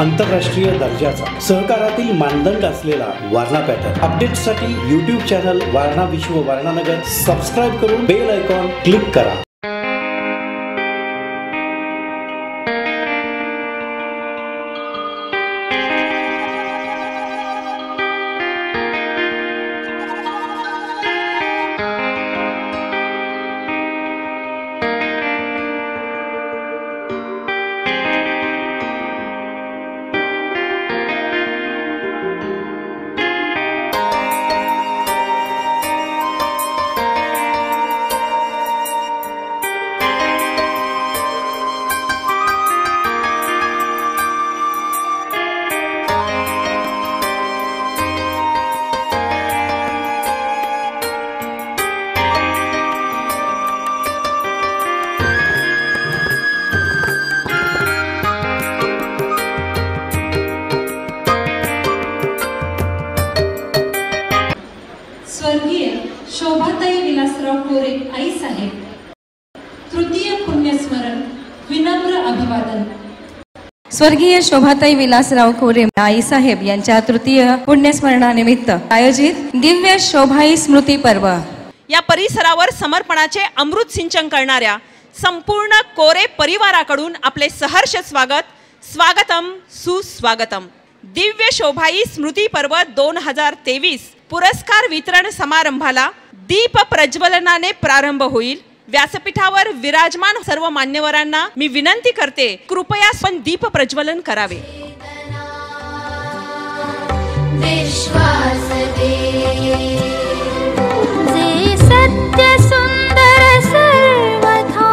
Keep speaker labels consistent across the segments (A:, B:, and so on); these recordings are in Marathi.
A: आंतरराष्ट्रीय दर्जाचा सहकारातील मानदंड असलेला वारणा पॅटर्न अपडेट्ससाठी YouTube चॅनल वारणा विश्व वारणानगर सबस्क्राइब करून बेल आयकॉन क्लिक करा.
B: स्वर्गीय शोभाताई विलासराव कोरे आई साहेब तृतीय पुण्यस्मरण विनम्र अभिवादन.
C: स्वर्गीय शोभाताई विलासराव कोरे आई साहेब यांच्या तृतीय पुण्यस्मरणानिमित्त आयोजित दिव्य शोभाई स्मृती पर्व
D: या परिसरावर समर्पणाचे अमृत सिंचन करणाऱ्या संपूर्ण कोरे परिवाराकडून आपले सहर्ष स्वागतम सुस्वागतम. दिव्य शोभाई स्मृती पर्व 2023 पुरस्कार वितरण समारंभाला दीप प्रज्वलनाने प्रारंभ होईल. व्यासपीठावर विराजमान सर्व मान्यवरांना मी विनंती करते, कृपया पण दीप प्रज्वलन करावे.
E: विश्वास दे जे सत्य सुंदर सर्वथा,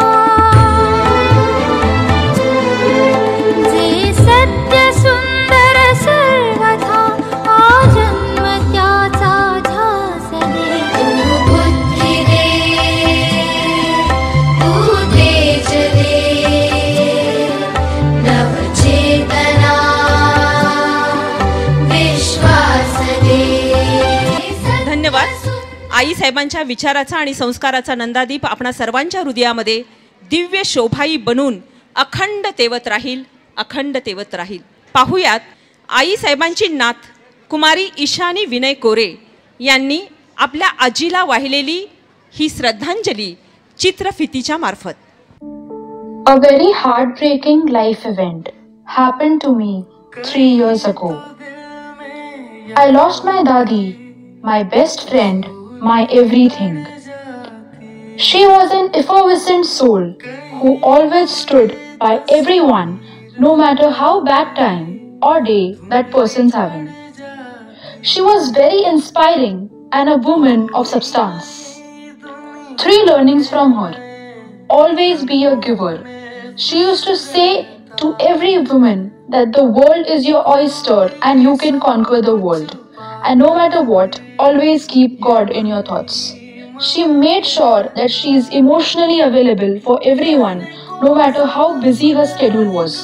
E: जे सत्य सुंदर सर्वथा आजन्म त्याचा ध्यास दे. तू बुद्धी दे, तू तेज दे, नवचेतना विश्वास दे.
D: धन्यवाद. आई साहेबांच्या विचाराचा आणि संस्काराचा नंदादीप आपणा सर्वांच्या हृदयामध्ये दिव्य शोभाई बनून अखंड तेवत राहील, अखंड तेवत राहील. पाहुयात आई साहेबांची नात कुमारी ईशानी विनय कोरे यांनी आपल्या आजीला वाहिलेली ही श्रद्धांजली चित्रफितीच्या मार्फत.
F: A very heartbreaking life event happened to me 3 years ago. I lost my dadi, my best friend, my everything. She was an effervescent soul who always stood by everyone, no matter how bad time or day that person's having. She was very inspiring and a woman of substance. 3 learnings from her. Always be a giver. She used to say to every woman that the world is your oyster and you can conquer the world. And no matter what, always keep God in your thoughts. She made sure that she is emotionally available for everyone, no matter how busy her schedule was.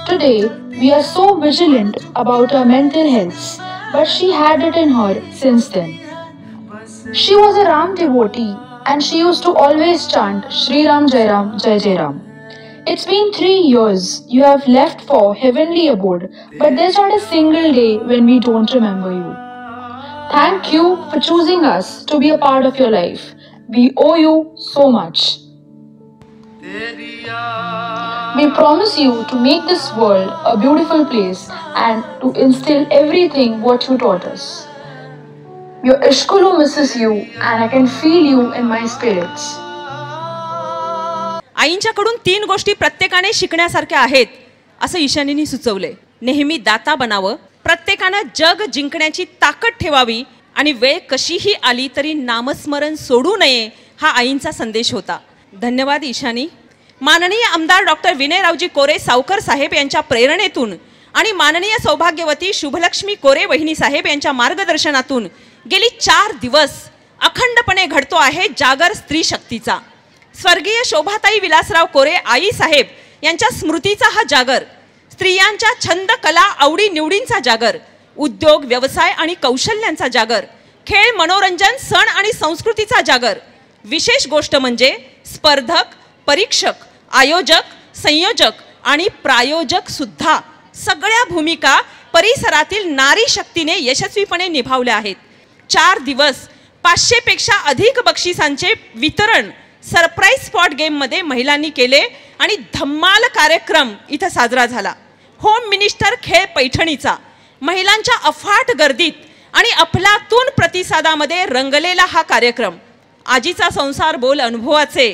F: Today, we are so vigilant about our mental health, but she had it in her since then. She was a Ram devotee and she used to always chant Shri Ram Jai Ram Jai Jai Ram. It's been 3 years you have left for heavenly abode, but there's not a single day when we don't remember you. Thank you for choosing us to be a part of your life. We owe you so much. We promise you to make this world a beautiful place and to instill everything what you taught us. Your Ishkulu misses you and I can feel you in my spirits.
D: आईंच्याकडून 3 गोष्टी प्रत्येकाने शिकण्यासारख्या आहेत असं ईशानीने सुचवले. नेहमी दाता बनावं, प्रत्येकाने जग जिंकण्याची ताकद ठेवावी आणि वेळ कशीही आली तरी नामस्मरण सोडू नये हा आईंचा संदेश होता. धन्यवाद ईशानी. माननीय आमदार डॉक्टर विनयरावजी कोरे सावकर साहेब यांच्या प्रेरणेतून आणि माननीय सौभाग्यवती शुभलक्ष्मी कोरे वहिनी साहेब यांच्या मार्गदर्शनातून गेली 4 दिवस अखंडपणे घडतो आहे जागर स्त्री शक्तीचा. स्वर्गीय शोभाताई विलासराव कोरे आई साहेब यांच्या स्मृतीचा हा जागर, स्त्रियांच्या छंद कला आवडी निवडींचा जागर, उद्योग व्यवसाय आणि कौशल्यांचा जागर, खेळ मनोरंजन सण आणि संस्कृतीचा जागर. विशेष गोष्ट म्हणजे स्पर्धक, परीक्षक, आयोजक, संयोजक आणि प्रायोजक सुद्धा सगळ्या भूमिका परिसरातील नारी शक्तीने यशस्वीपणे निभावल्या आहेत. 4 दिवस 500 पेक्षा अधिक बक्षिसांचे वितरण सरप्राईज स्पॉट गेममध्ये महिलांनी केले आणि धम्माल कार्यक्रम इथं साजरा झाला. होम मिनिस्टर खेळ पैठणीचा महिलांच्या अफाट गर्दीत आणि अफलातून प्रतिसादामध्ये रंगलेला हा कार्यक्रम आजीचा संसार बोल अनुभवाचे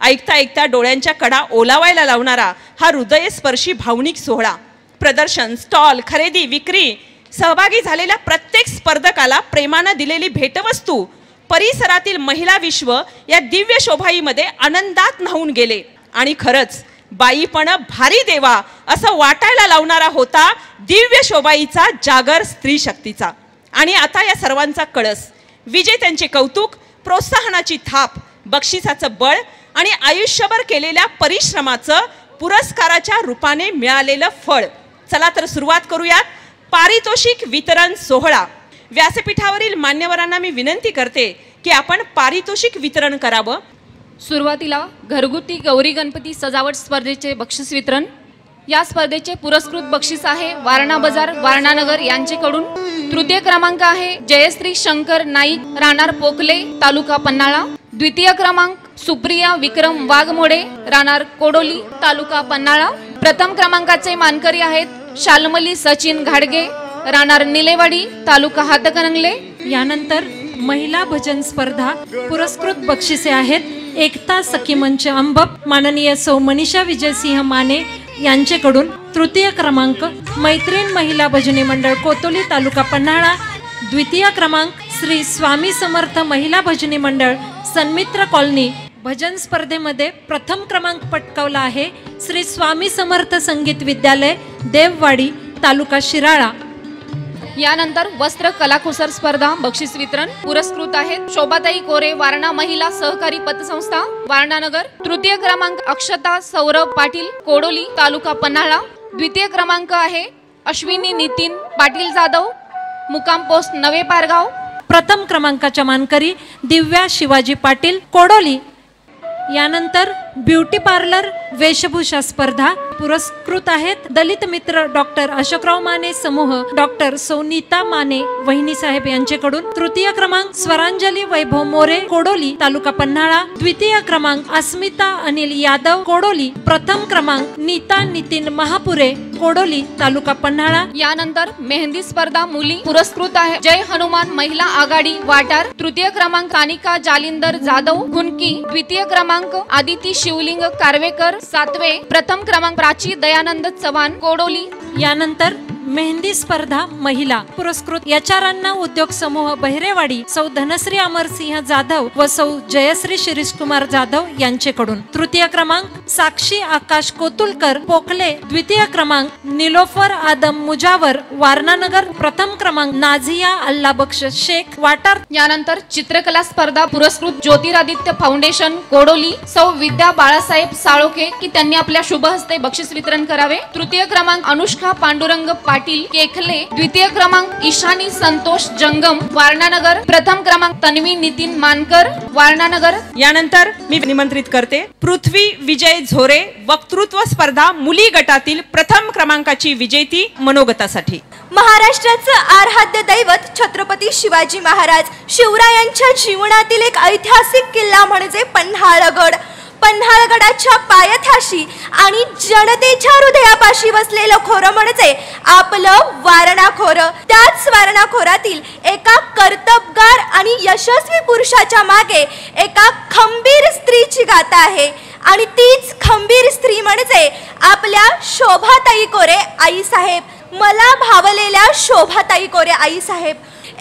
D: ऐकता ऐकता डोळ्यांच्या कडा ओलावायला लावणारा हा हृदयस्पर्शी भावनिक सोहळा. प्रदर्शन, स्टॉल, खरेदी, विक्री, सहभागी झालेल्या प्रत्येक स्पर्धकाला प्रेमानं दिलेली भेटवस्तू परिसरातील महिला विश्व या दिव्य शोभाईमध्ये आनंदात न्हावून गेले. आणि खरंच बाईपण भारी देवा असं वाटायला लावणारा होता दिव्य शोभाईचा जागर स्त्री शक्तीचा. आणि आता या सर्वांचा कळस, विजेत्यांचे कौतुक, प्रोत्साहनाची थाप, बक्षिसाचं बळ आणि आयुष्यभर केलेल्या परिश्रमाचं पुरस्काराच्या रूपाने मिळालेलं फळ. चला तर सुरुवात करूयात पारितोषिक वितरण सोहळा. व्यासपीठावरील मान्यवरांना मी विनंती करते की आपण पारितोषिक वितरण करावं.
G: सुरुवातीला घरगुती गौरी गणपती सजावट स्पर्धेचे बक्षीस वितरण. या स्पर्धेचे पुरस्कृत बक्षीस आहे वारणा बाजार वारणानगर यांचेकडून. तृतीय क्रमांक आहे जयश्री शंकर नाईक राहणार पोकले तालुका पन्हाळा. द्वितीय क्रमांक सुप्रिया विक्रम वाघमोडे राहणार कोडोली तालुका पन्हाळा. प्रथम क्रमांकाचे मानकरी आहेत शालमली सचिन घाडगे राहणार निलेवाडी तालुका हातकणंगले.
B: यानंतर महिला भजन स्पर्धा पुरस्कृत बक्षिसे आहेत एकता सखी मंच अंबप माननीय सौ मनीषा विजयसिंह माने यांचेकडून. तृतीय क्रमांक मैत्रीण महिला भजनी मंडळ कोतोली तालुका पन्हाळा. द्वितीय क्रमांक श्री स्वामी समर्थ महिला भजनी मंडळ सन्मित्र कॉलनी. भजन स्पर्धेमध्ये प्रथम क्रमांक पटकावला आहे श्री स्वामी समर्थ संगीत विद्यालय देववाडी तालुका शिराळा.
G: यानंतर वस्त्र कलाकुसर स्पर्धा बक्षीस वितरण. पुरस्कृत आहेत शोभाताई कोरे वारणा महिला सहकारी पतसंस्था वारणानगर. तृतीय क्रमांक अक्षता सौरभ पाटील कोडोली तालुका पन्हाळा. द्वितीय क्रमांक आहे अश्विनी नितीन पाटील जाधव मुकाम पोस्ट नवे पारगाव.
B: प्रथम क्रमांकाच्या मानकरी दिव्या शिवाजी पाटील कोडोली. यानंतर ब्युटी पार्लर वेशभूषा स्पर्धा पुरस्कृत आहेत दलित मित्र डॉक्टर अशोकराव माने समूह डॉक्टर सोनिता माने वहिनी साहेब यांचेकडून. तृतीय क्रमांक स्वरांजली वैभव मोरे कोडोली तालुका पन्हाळा. द्वितीय क्रमांक अस्मिता अनिल यादव कोडोली. प्रथम क्रमांक नीता नितीन महापुरे कोडोली तालुका पन्हाळा.
G: यानंतर मेहंदी स्पर्धा मुली पुरस्कृत आहे जय हनुमान महिला आघाडी वाटार. तृतीय क्रमांक कानिका जालिंदर जाधव कुनकी. द्वितीय क्रमांक आदिती शिवलिंग कारवेकर सातवे. प्रथम क्रमांक प्राची दयानंद चव्हाण कोडोली.
B: यानंतर मेहंदी स्पर्धा महिला पुरस्कृत एच.आर. अण्णा उद्योग समूह बहिरेवाडी सौ धनश्री अमरसिंह जाधव व सौ जयश्री शिरीष कुमार जाधव यांचेकडून. तृतीय क्रमांक साक्षी आकाश कोतुलकर पोखले. द्वितीय क्रमांक निलोफर आदम मुजावर वारणानगर. प्रथम क्रमांक नाझिया अल्लाबक्ष शेख वाटार.
G: यानंतर चित्रकला स्पर्धा पुरस्कृत ज्योतिरादित्य फाउंडेशन कोडोली सौ विद्या बाळासाहेब साळोखे की त्यांनी आपल्या शुभ हस्ते बक्षीस वितरण करावे. तृतीय क्रमांक अनुष्का पांडुरंग पाटील केखले. द्वितीय क्रमांक ईशानी संतोष जंगम वारणानगर. प्रथम क्रमांक तन्वी नितीन मानकर वारणानगर.
D: यानंतर मी निमंत्रित करते पृथ्वी विजय झोरे वक्तृत्व स्पर्धा मुली गटातील प्रथम क्रमांकाची विजेती मनोगतासाठी.
H: महाराष्ट्राचं आराध्य दैवत छत्रपती शिवाजी महाराज शिवरायांच्या जीवनातील एक ऐतिहासिक किल्ला म्हणजे पन्हाळगड. पन्हाळगडाच्या पायथ्याशी आणि जनतेच्या हृदयापाशी बसलेलं खोरं म्हणजे आपलं वारणा खोरं. त्याच वारणा खोऱ्यातील एका कर्तबगार आणि यशस्वी पुरुषाच्या मागे एका खंबीर स्त्रीची गाथा आहे आणि तीच खंबीर स्त्री म्हणजे आपल्या शोभाताई कोरे आई साहेब. मला भावलेल्या शोभाताई कोरे आई साहेब.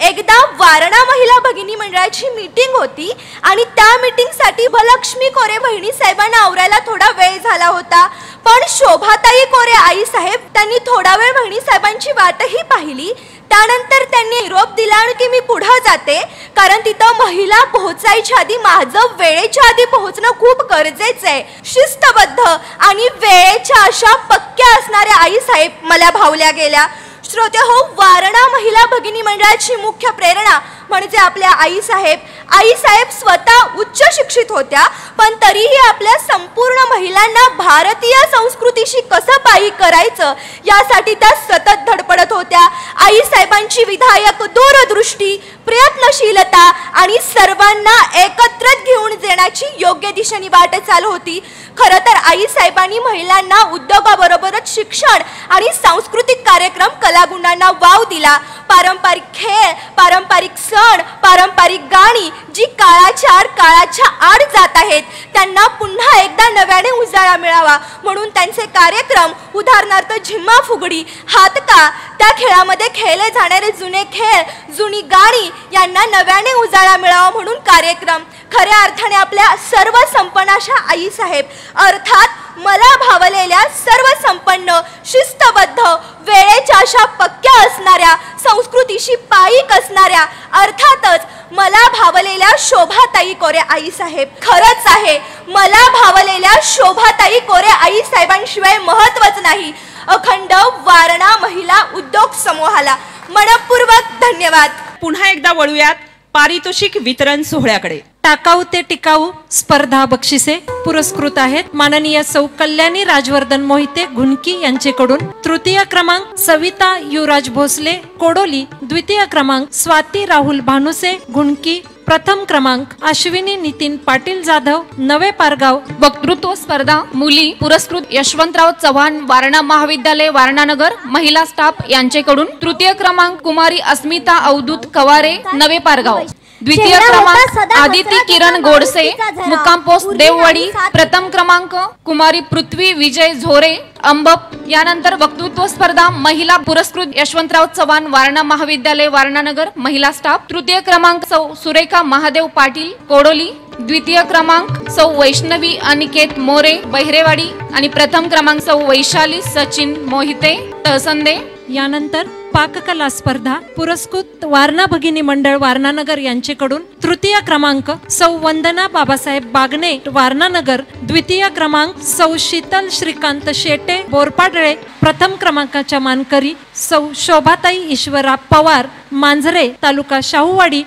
H: एकदा वारणा महिला भगिनी मंडळाची मीटिंग होती आणि त्या मीटिंगसाठी लक्ष्मी कोरे बहिणी साहेबांना आवरायला थोडा वेळ झाला होता. पण शोभाताई कोरे आई साहेब त्यांनी थोडा वेळ बहिणी साहेबांची वाटही पाहिली. त्यानंतर त्यांनी निरोप दिला की मी पुढे जाते कारण तिथं महिला पोहोचायच्या आधी माझं वेळेच्या आधी पोहोचणं खूप गरजेचं आहे. शिस्तबद्ध आणि वेळेच्या अशा पक्क्या असणाऱ्या आई साहेब मला भावल्या गेल्या. श्रोते हो, वारणा महिला भगिनी मंडळाची मुख्य प्रेरणा म्हणजे आपल्या आई साहेब आईसाहेब स्वतः उच्च शिक्षित होत्या, पण तरीही आपल्या संपूर्ण महिलांना भारतीय संस्कृतीशी कसं पायी करायचं यासाठी त्या सतत धडपडत होत्या. आईसाहेबांची विधायक दूरदृष्टी, प्रयत्नशीलता आणि सर्वांना एकत्रित घेऊन जाण्याची योग्य दिशेने वाटचाल होती. खरं तर आईसाहेबांनी महिलांना उद्योगाबरोबरच शिक्षण आणि सांस्कृतिक कार्यक्रम, कलागुणांना वाव दिला. पारंपरिक खेळ, पारंपरिक सण, पारंपरिक गाणी जी काळाच्या आड जात आहेत त्यांना पुन्हा एकदा नव्याने उजाळा मिळावा म्हणून त्यांचे कार्यक्रम, उदाहरणार्थ झिम्मा फुगडी, हातका, त्या खेळामध्ये खेळले जाणारे जुने खेळ, जुनी गाणी यांना नव्याने उजाळा मिळावा म्हणून कार्यक्रम. खऱ्या अर्थाने आपल्या सर्व संपन्न अशा आईसाहेब, अर्थात मला भावलेल्या सर्व संपन्न, शिस्तबद्ध, वेळेच्या अशा पक्क्या असणाऱ्या, संस्कृतीशी पाईक असणाऱ्या, अर्थातच मला भावलेल्या शोभाताई कोरे आईसाहेब. खरंच आहे, मला भावलेल्या शोभाताई कोरे आईसाहेबांशिवाय महत्त्वच नाही. अखंड वारणा महिला उद्योग समूहाला मनपूर्वक धन्यवाद.
D: पुन्हा एकदा वळूयात पारितोषिक वितरण सोहळ्याकडे.
B: टाकाऊ ते टिकाऊ स्पर्धा बक्षिसे पुरस्कृत आहेत माननीय सौ कल्याणी राजवर्धन मोहिते घुनकी यांच्याकडून. तृतीय क्रमांक सविता युवराज भोसले कोडोली. द्वितीय क्रमांक स्वाती राहुल भानुसे घुनकी. प्रथम क्रमांक अश्विनी नितीन पाटील जाधव नवे पारगाव.
G: वक्तृत्व स्पर्धा मुली पुरस्कृत यशवंतराव चव्हाण वारणा महाविद्यालय वारणानगर महिला स्टाफ यांच्याकडून. तृतीय क्रमांक कुमारी अस्मिता अवधूत कवारे नवे पारगाव. द्वितीय क्रमांक आदिती किरण गोडसे मुक्काम पोस्ट देववाडी. प्रथम क्रमांक कुमारी पृथ्वी विजय झोरे अंबप. यानंतर वक्तृत्व स्पर्धा महिला पुरस्कृत यशवंतराव चव्हाण वारणा महाविद्यालय वारणानगर महिला स्टाफ. तृतीय क्रमांक सौ सुरेखा महादेव पाटील कोडोली. द्वितीय क्रमांक सौ वैष्णवी अनिकेत मोरे बहिरेवाडी आणि प्रथम क्रमांक सौ वैशाली सचिन मोहिते तहसंदे.
B: यानंतर पाककला स्पर्धा पुरस्कृत वारणा भगिनी मंडळ वारणानगर यांच्याकडून. तृतीय क्रमांक सौ वंदना बाबासाहेब बागणे वारणानगर. द्वितीय क्रमांक सौ शीतल श्रीकांत शेटे बोरपाडळे. प्रथम क्रमांकाच्या मानकरी सौ शोभाताई ईश्वरा पवार मांजरे तालुका शाहूवाडी.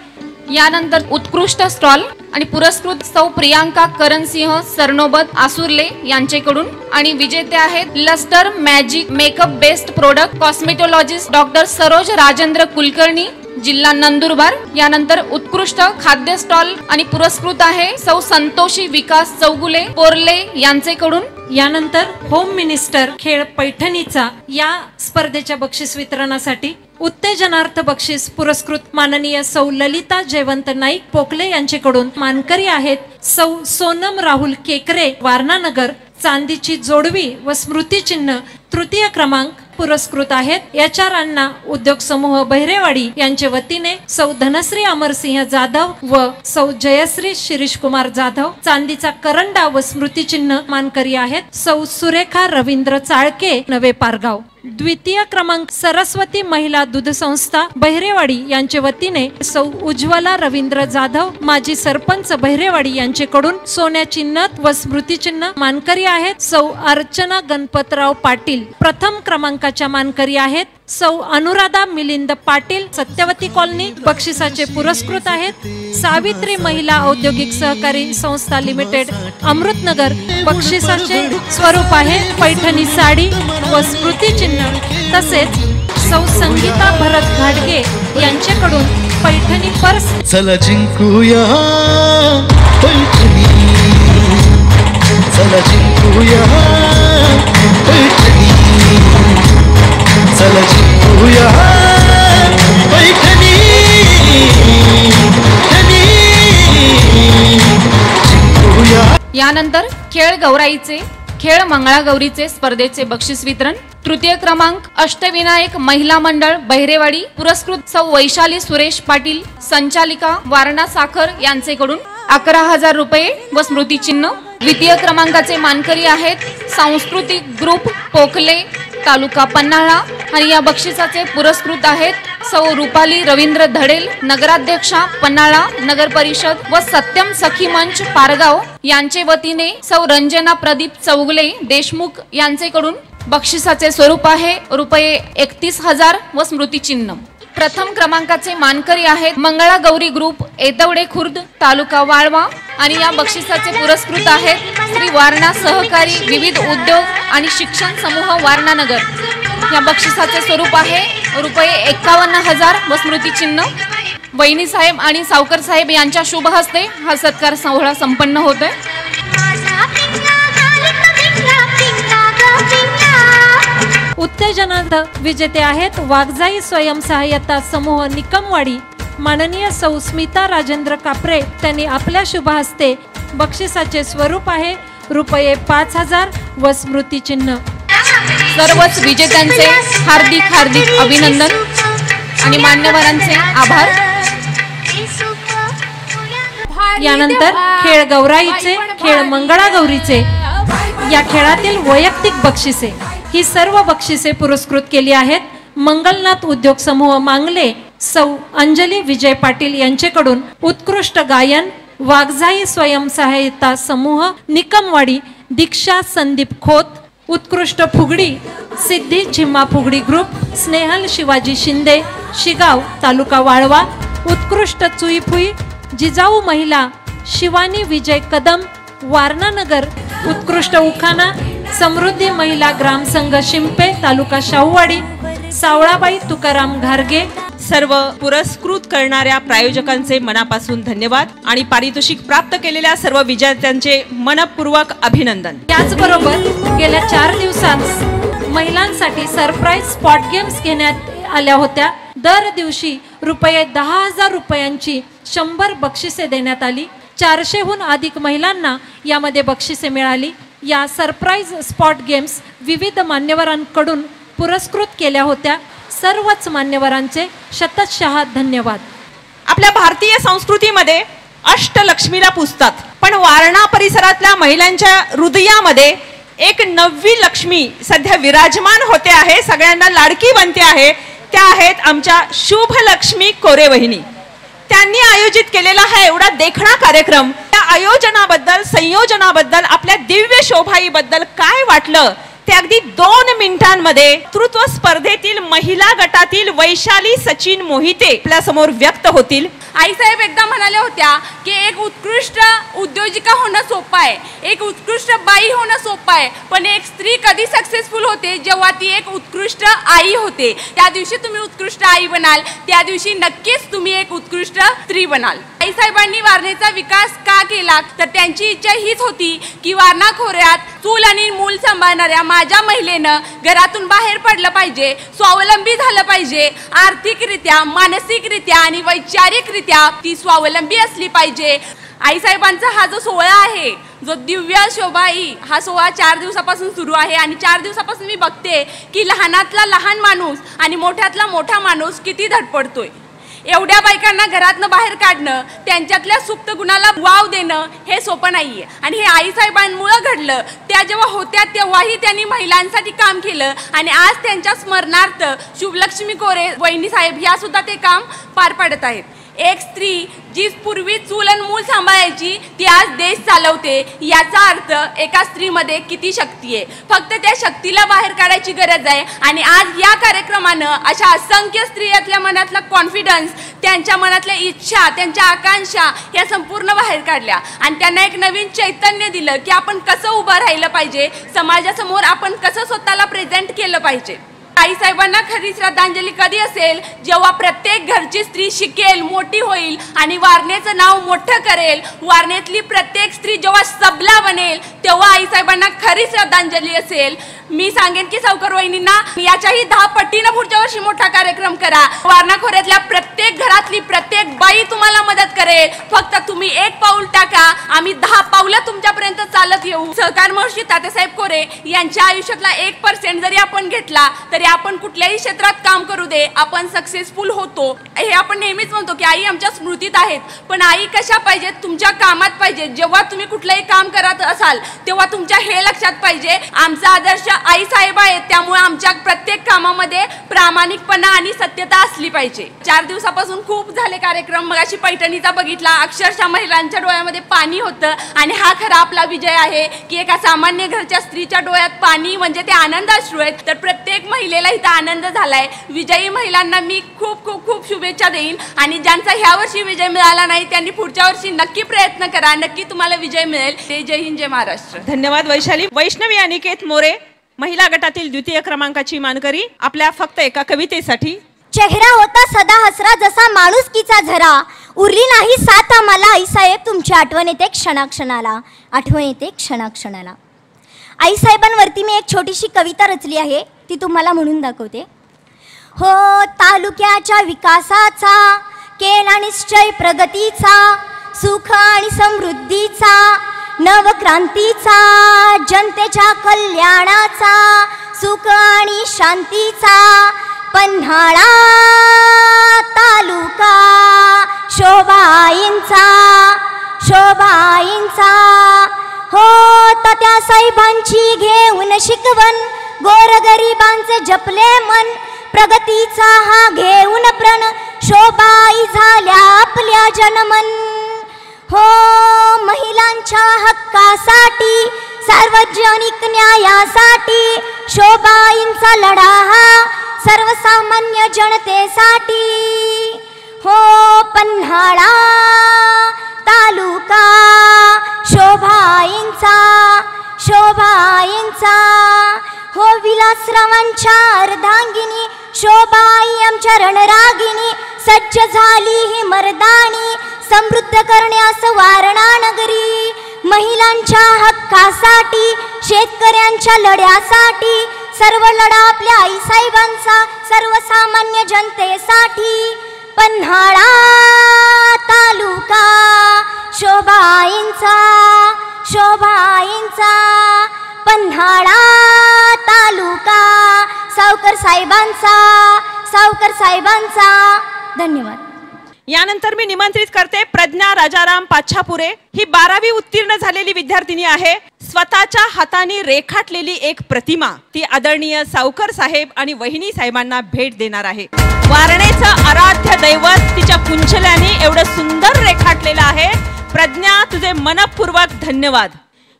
G: यानंतर उत्कृष्ट स्टॉल आणि पुरस्कृत सौ प्रियांका करणसिंह सरनोबत आसुर्ले यांच्याकडून. आणि विजेते आहेत Luster magic makeup best product cosmetologist doctor Saroj Rajendra Kulkarni जिल्हा नंदुरबार. यानंतर उत्कृष्ट खाद्य स्टॉल आणि पुरस्कृत आहे सौ संतोषी विकास चौगुले पोरले यांच्याकडून.
B: यानंतर होम मिनिस्टर खेळ पैठणीचा या स्पर्धेच्या बक्षीस वितरणासाठी उत्तेजनार्थ बक्षीस पुरस्कृत माननीय सौ ललिता जयवंत नाईक पोकले यांच्याकडून. मानकरी आहेत सौ सोनम राहुल केकरे वारणानगर. चांदीची जोडवी व स्मृतिचिन्ह तृतीय क्रमांक पुरस्कृत आहेत एच.आर. अण्णा उद्योग समूह बहिरेवाडी यांच्या वतीने सौ धनश्री अमरसिंह जाधव व सौ जयश्री शिरीष कुमार जाधव. चांदीचा करंडा व स्मृतिचिन्ह मानकरी आहेत सौ सुरेखा रवींद्र चाळके नवे पारगाव. द्वितीय क्रमांक सरस्वती महिला दूध संस्था बहिरेवाडी यांच्या वतीने सौ उज्ज्वला रवींद्र जाधव माजी सरपंच बहिरेवाडी यांच्याकडून. सोन्याची नथ व स्मृतिचिन्ह मानकरी आहेत सौ अर्चना गणपतराव पाटील. प्रथम क्रमांकाच्या मानकरी आहेत सौ अनुराधा मिलिंद पाटील सत्यवती कॉलनी. बक्षिसाचे पुरस्कृत आहेत सावित्री महिला औद्योगिक सहकारी संस्था लिमिटेड अमृतनगर. बक्षिसाचे स्वरूप आहे पैठणी साडी व स्मृतिचिन्ह. तसेच सौ संगीता भरत घाटगे यांच्याकडून पैठणी पर्स.
I: चला जिंकूया पैठणी, चला जिंकूया पैठणी, चला जिंकूया पैठणी, जिंकूया.
G: यानंतर खेळ गौराईचे खेळ मंगळागौरीचे स्पर्धेचे बक्षीस वितरण. तृतीय क्रमांक अष्टविनायक महिला मंडळ बहिरेवाडी पुरस्कृत सौ वैशाली सुरेश पाटील संचालिका वारणा साखर यांच्याकडून 11,000 रुपये व स्मृतिचिन्ह. द्वितीय क्रमांकाचे मानकरी आहेत सांस्कृतिक ग्रुप पोखले तालुका पन्हाळा आणि या बक्षिसाचे पुरस्कृत आहेत सौ रुपाली रवींद्र धडेल नगराध्यक्षा पन्हाळा नगर परिषद व सत्यम सखी मंच पारगाव यांचे वतीने सौ रंजना प्रदीप चौगले देशमुख यांच्याकडून. बक्षिसाचे स्वरूप आहे रुपये 31,000 व स्मृतिचिन्ह. प्रथम क्रमांकाचे मानकरी आहेत मंगळा गौरी ग्रुप एतवडे खुर्द तालुका वाळवा आणि या बक्षिसाचे पुरस्कृत आहेत श्री वारणा सहकारी विविध उद्योग आणि शिक्षण समूह वारणा नगर। या बक्षिसाचे स्वरूप आहे ₹51,000 व स्मृतिचिन्ह। वैनी साहेब आणि सावकर साहेब यांच्या शुभ हस्ते हा सत्कार सोहळा संपन्न होतोय।
B: उत्तेजनार्थ विजेते आहेत वाघजाई स्वयंसहाय्यता समूह निकमवाडी माननीय सौ स्मिता राजेंद्र कापरे। त्यांनी आपल्या शुभ हस्ते बक्षिसाचे स्वरूप आहे ₹5,000 व स्मृतिचिन्ह।
G: सर्वच विजेत्यांचे हार्दिक अभिनंदन आणि मान्यवरांचे आभार।
B: यानंतर खेळ गौराईचे खेळ मंगळा गौरीचे या खेळातील वैयक्तिक बक्षिसे ही सर्व बक्षिसे पुरस्कृत केली आहेत। मंगलनाथ उद्योग समूह मांगले सौ अंजली विजय पाटील यांच्याकडून उत्कृष्ट गायन, वाघजाई स्वयंसहाय्यता समूह निकमवाडी दीक्षा संदीप खोत, उत्कृष्ट फुगडी सिद्धी झिम्मा फुगडी ग्रुप स्नेहल शिवाजी शिंदे शिगाव तालुका वाळवा, उत्कृष्ट चुईफुई जिजाऊ महिला शिवानी विजय कदम वारणा नगर, उत्कृष्ट उखाणा समृद्धी महिला ग्राम संघ शिंपे तालुका शाहूवाडी सावळाबाई तुकाराम घारगे।
D: सर्व पुरस्कृत करणाऱ्या प्रायोजकांचे मनापासून धन्यवाद आणि पारितोषिक प्राप्त केलेल्या सर्व विजेत्यांचे मनपूर्वक अभिनंदन।
B: त्याचबरोबर गेल्या 4 दिवसात महिलांसाठी सरप्राईज स्पॉट गेम्स घेण्यात आल्या होत्या। दर दिवशी ₹10,000 100 बक्षिसे देण्यात आली। 400हून अधिक महिलांना यामध्ये बक्षिसे मिळाली। या सरप्राईज स्पॉट गेम्स विविध मान्यवरांकडून पुरस्कृत केल्या होत्या। सर्वच मान्यवरांचे शतशः धन्यवाद।
D: आपल्या भारतीय संस्कृतीमध्ये अष्टलक्ष्मीला पूजतात, पण वारणा परिसरातल्या महिलांच्या हृदयामध्ये एक नवी लक्ष्मी सध्या विराजमान होते आहे, सगळ्यांना लाडकी बनते आहे। त्या आहेत आमच्या शुभलक्ष्मी कोरे वहिनी। त्यांनी आयोजित केलेला हा एवढा देखणा कार्यक्रम, त्या आयोजनाबद्दल संयोजनाबद्दल आपल्या दिव्य शोभाईबद्दल काय वाटलं ते अगदी 2 मिनिटांमध्ये नेतृत्व स्पर्धेतील महिला गटातील वैशाली सचिन मोहिते आपल्या समोर व्यक्त होतील।
J: आईसाहेब एकदा म्हणाल्या होत्या की एक उत्कृष्ट उद्योजिका होणं सोपं आहे, एक उत्कृष्ट बाई होणं सोपं आहे, पण एक स्त्री कधी सक्सेसफुल होते जेव्हा ती एक उत्कृष्ट आई होते। त्या दिवशी तुम्ही उत्कृष्ट आई बनाल, त्या दिवशी नक्कीच तुम्ही एक उत्कृष्ट स्त्री बनाल। आईसाहेबांनी वारणेचा विकास का केला तर त्यांची इच्छा हीच होती की वारणा खोऱ्यात चूल आणि मूल सांभाळणाऱ्या माझ्या महिलेनं घरातून बाहेर पडलं पाहिजे, स्वावलंबी झालं पाहिजे, आर्थिकरित्या मानसिकरित्या आणि वैचारिकरित्या ती स्वावलंबी असली पाहिजे। आईसाहेबांचा हा जो सोहळा आहे, जो दिव्य शोभाई हा सोहळा 4 दिवसापासून सुरू आहे आणि 4 दिवसापासून मी बघते की लहानातला लहान माणूस आणि मोठ्यातला मोठा माणूस किती धडपडतोय। एवढ्या बायकांना घरातनं बाहेर काढणं, त्यांच्यातल्या सुप्त गुणाला वाव देणं हे सोपं नाहीये आणि हे आईसाहेबांमुळे घडलं। त्या जेव्हा होत्या तेव्हाही त्यांनी महिलांसाठी काम केलं आणि आज त्यांच्या स्मरणार्थ शुभलक्ष्मी कोरे वहिनी साहेब या सुद्धा ते काम पार पाडत आहेत। एक स्त्री जी पूर्वी चूल आणि मूल सांभाळायची ती आज देश चालवते, याचा अर्थ एका स्त्रीमध्ये किती शक्ती आहे। फक्त त्या शक्तीला बाहेर काढायची गरज आहे आणि आज या कार्यक्रमानं अशा असंख्य स्त्रियातल्या मनातला कॉन्फिडन्स, त्यांच्या मनातल्या इच्छा, त्यांच्या आकांक्षा या संपूर्ण बाहेर काढल्या आणि त्यांना एक नवीन चैतन्य दिलं की आपण कसं उभं राहिलं पाहिजे, समाजासमोर आपण कसं स्वतःला प्रेझेंट केलं पाहिजे। आईसाहेबांना खरी श्रद्धांजली कधी असेल जेव्हा प्रत्येक घरची स्त्री शिकेल, मोठी होईल आणि वारणेचं नाव मोठं करेल। वारणेतली प्रत्येक स्त्री जेव्हा सबला बनेल तेव्हा आईसाहेबांना खरी श्रद्धांजली असेल। मी सांगेन की सावकर वहिनींना याच्याही 10 पटीनं पुढच्या वर्षी मोठा कार्यक्रम करा। वारणा खोऱ्यातल्या प्रत्येक घरातली प्रत्येक बाई तुम्हाला मदत करेल, फक्त तुम्ही एक पाऊल टाका, आम्ही 10 पावलं तुमच्यापर्यंत चालत येऊ। सहकार महर्षी तात्यासाहेब कोरे यांच्या आयुष्यातला 1% जरी आपण घेतला तरी आपण कुठल्याही क्षेत्रात काम करू दे, आपण सक्सेसफुल होतो। हे आपण नेहमीच म्हणतो की आई आमच्या स्मृतीत आहेत, पण आई कशा पाहिजेत, तुमच्या कामात पाहिजे। जेव्हा तुम्ही कुठलंही काम करत असाल तेव्हा तुमच्या हे लक्षात पाहिजे आमचा आदर्श आमच्या आई साहेब आहेत, त्यामुळे आमच्या प्रत्येक कामामध्ये प्रामाणिकपणा आणि सत्यता असली पाहिजे. 4 दिवसापासून खूप झाले कार्यक्रम. मगाशी पैठणीचा बघितला, अक्षरशः महिलांच्या डोळ्यामध्ये पाणी होतं आणि हा खरा आपला विजय आहे की एका सामान्य घरच्या स्त्रीच्या डोळ्यात पाणी म्हणजे ते आनंदाश्रू आहेत. तर प्रत्येक महिलेला इथं आनंद झालाय. विजयी महिलांना मी खूप खूप खूप शुभेच्छा देईन आणि ज्यांचा ह्या वर्षी विजय मिळाला नाही त्यांनी पुढच्या वर्षी नक्की प्रयत्न करा, नक्की तुम्हाला विजय मिळेल. ते जय हिंद जय महाराष्ट्र.
D: धन्यवाद वैशाली. वैष्णवी अनिकेत मोरे, महिला गटातील 2य क्रमांकाची मानकरी, आपल्या फक्त एका कवितेसाठी.
K: चेहरा होता सदा हसरा जसा माणुसकीचा झरा, उरली नाही साथ आम्हाला आईसाहेब तुमची आठवण येते क्षणाक्षणाला, आठवण येते क्षणाक्षणाला. आईसाहेबांवरती मी एक छोटीशी कविता रचली आहे, ती तुम्हाला म्हणून दाखवते. हो तालुक्याच्या विकासाचा केला निश्चय प्रगतीचा, सुख आणि समृद्धीचा, नवक्रांतीचा, जनतेच्या कल्याणाचा, सुख आणि शांतीचा. पन्हाळा तालुका शोभाईंचा, शोभाईंचा. हो तात्या साहेबांची घेऊन शिकवण, गोरगरिबांचे जपले मन, प्रगतीचा हा घेऊन प्रण, शोभाई झाल्या आपल्या जनमन. हो महिलांच्या हक्कासाठी, सार्वजनिक न्यायासाठी, शोभाईंचा लढा हा सर्वसामान्य जनतेसाठी. हो पन्हाळा तालुका शोभाईंचा, शोभाईंचा. हो विलासरावांच्या अर्धांगिनी, शोभाई आमच्या रणरागिनी, सज्ज झाली ही मर्दानी, समृद्ध करण्यास वारणा नगरी. महिलांच्या हक्कासाठी, शेतकऱ्यांच्या लढ्यासाठी, सर्व लढा आपल्या आईसाहेबांचा, सर्वसामान्य जनतेसाठी. पन्हाळा तालुका शोभाईंचा, शोभाईंचा. पन्हाळा तालुका सावकर साहेबांचा, सावकर साहेबांचा. धन्यवाद.
D: यानंतर मी निमंत्रित करते प्रज्ञा राजाराम पाच्छापुरे. ही 12वी उत्तीर्ण झालेली विद्यार्थिनी आहे. स्वतःच्या हाताने रेखाटलेली एक प्रतिमा ती आदरणीय सावकर साहेब आणि वहिनी साहेबांना भेट देणार आहे. वारणेचं आराध्य दैवत तिच्या कुंचल्याने एवढं सुंदर रेखाटलेलं आहे. प्रज्ञा तुझे मनपूर्वक धन्यवाद.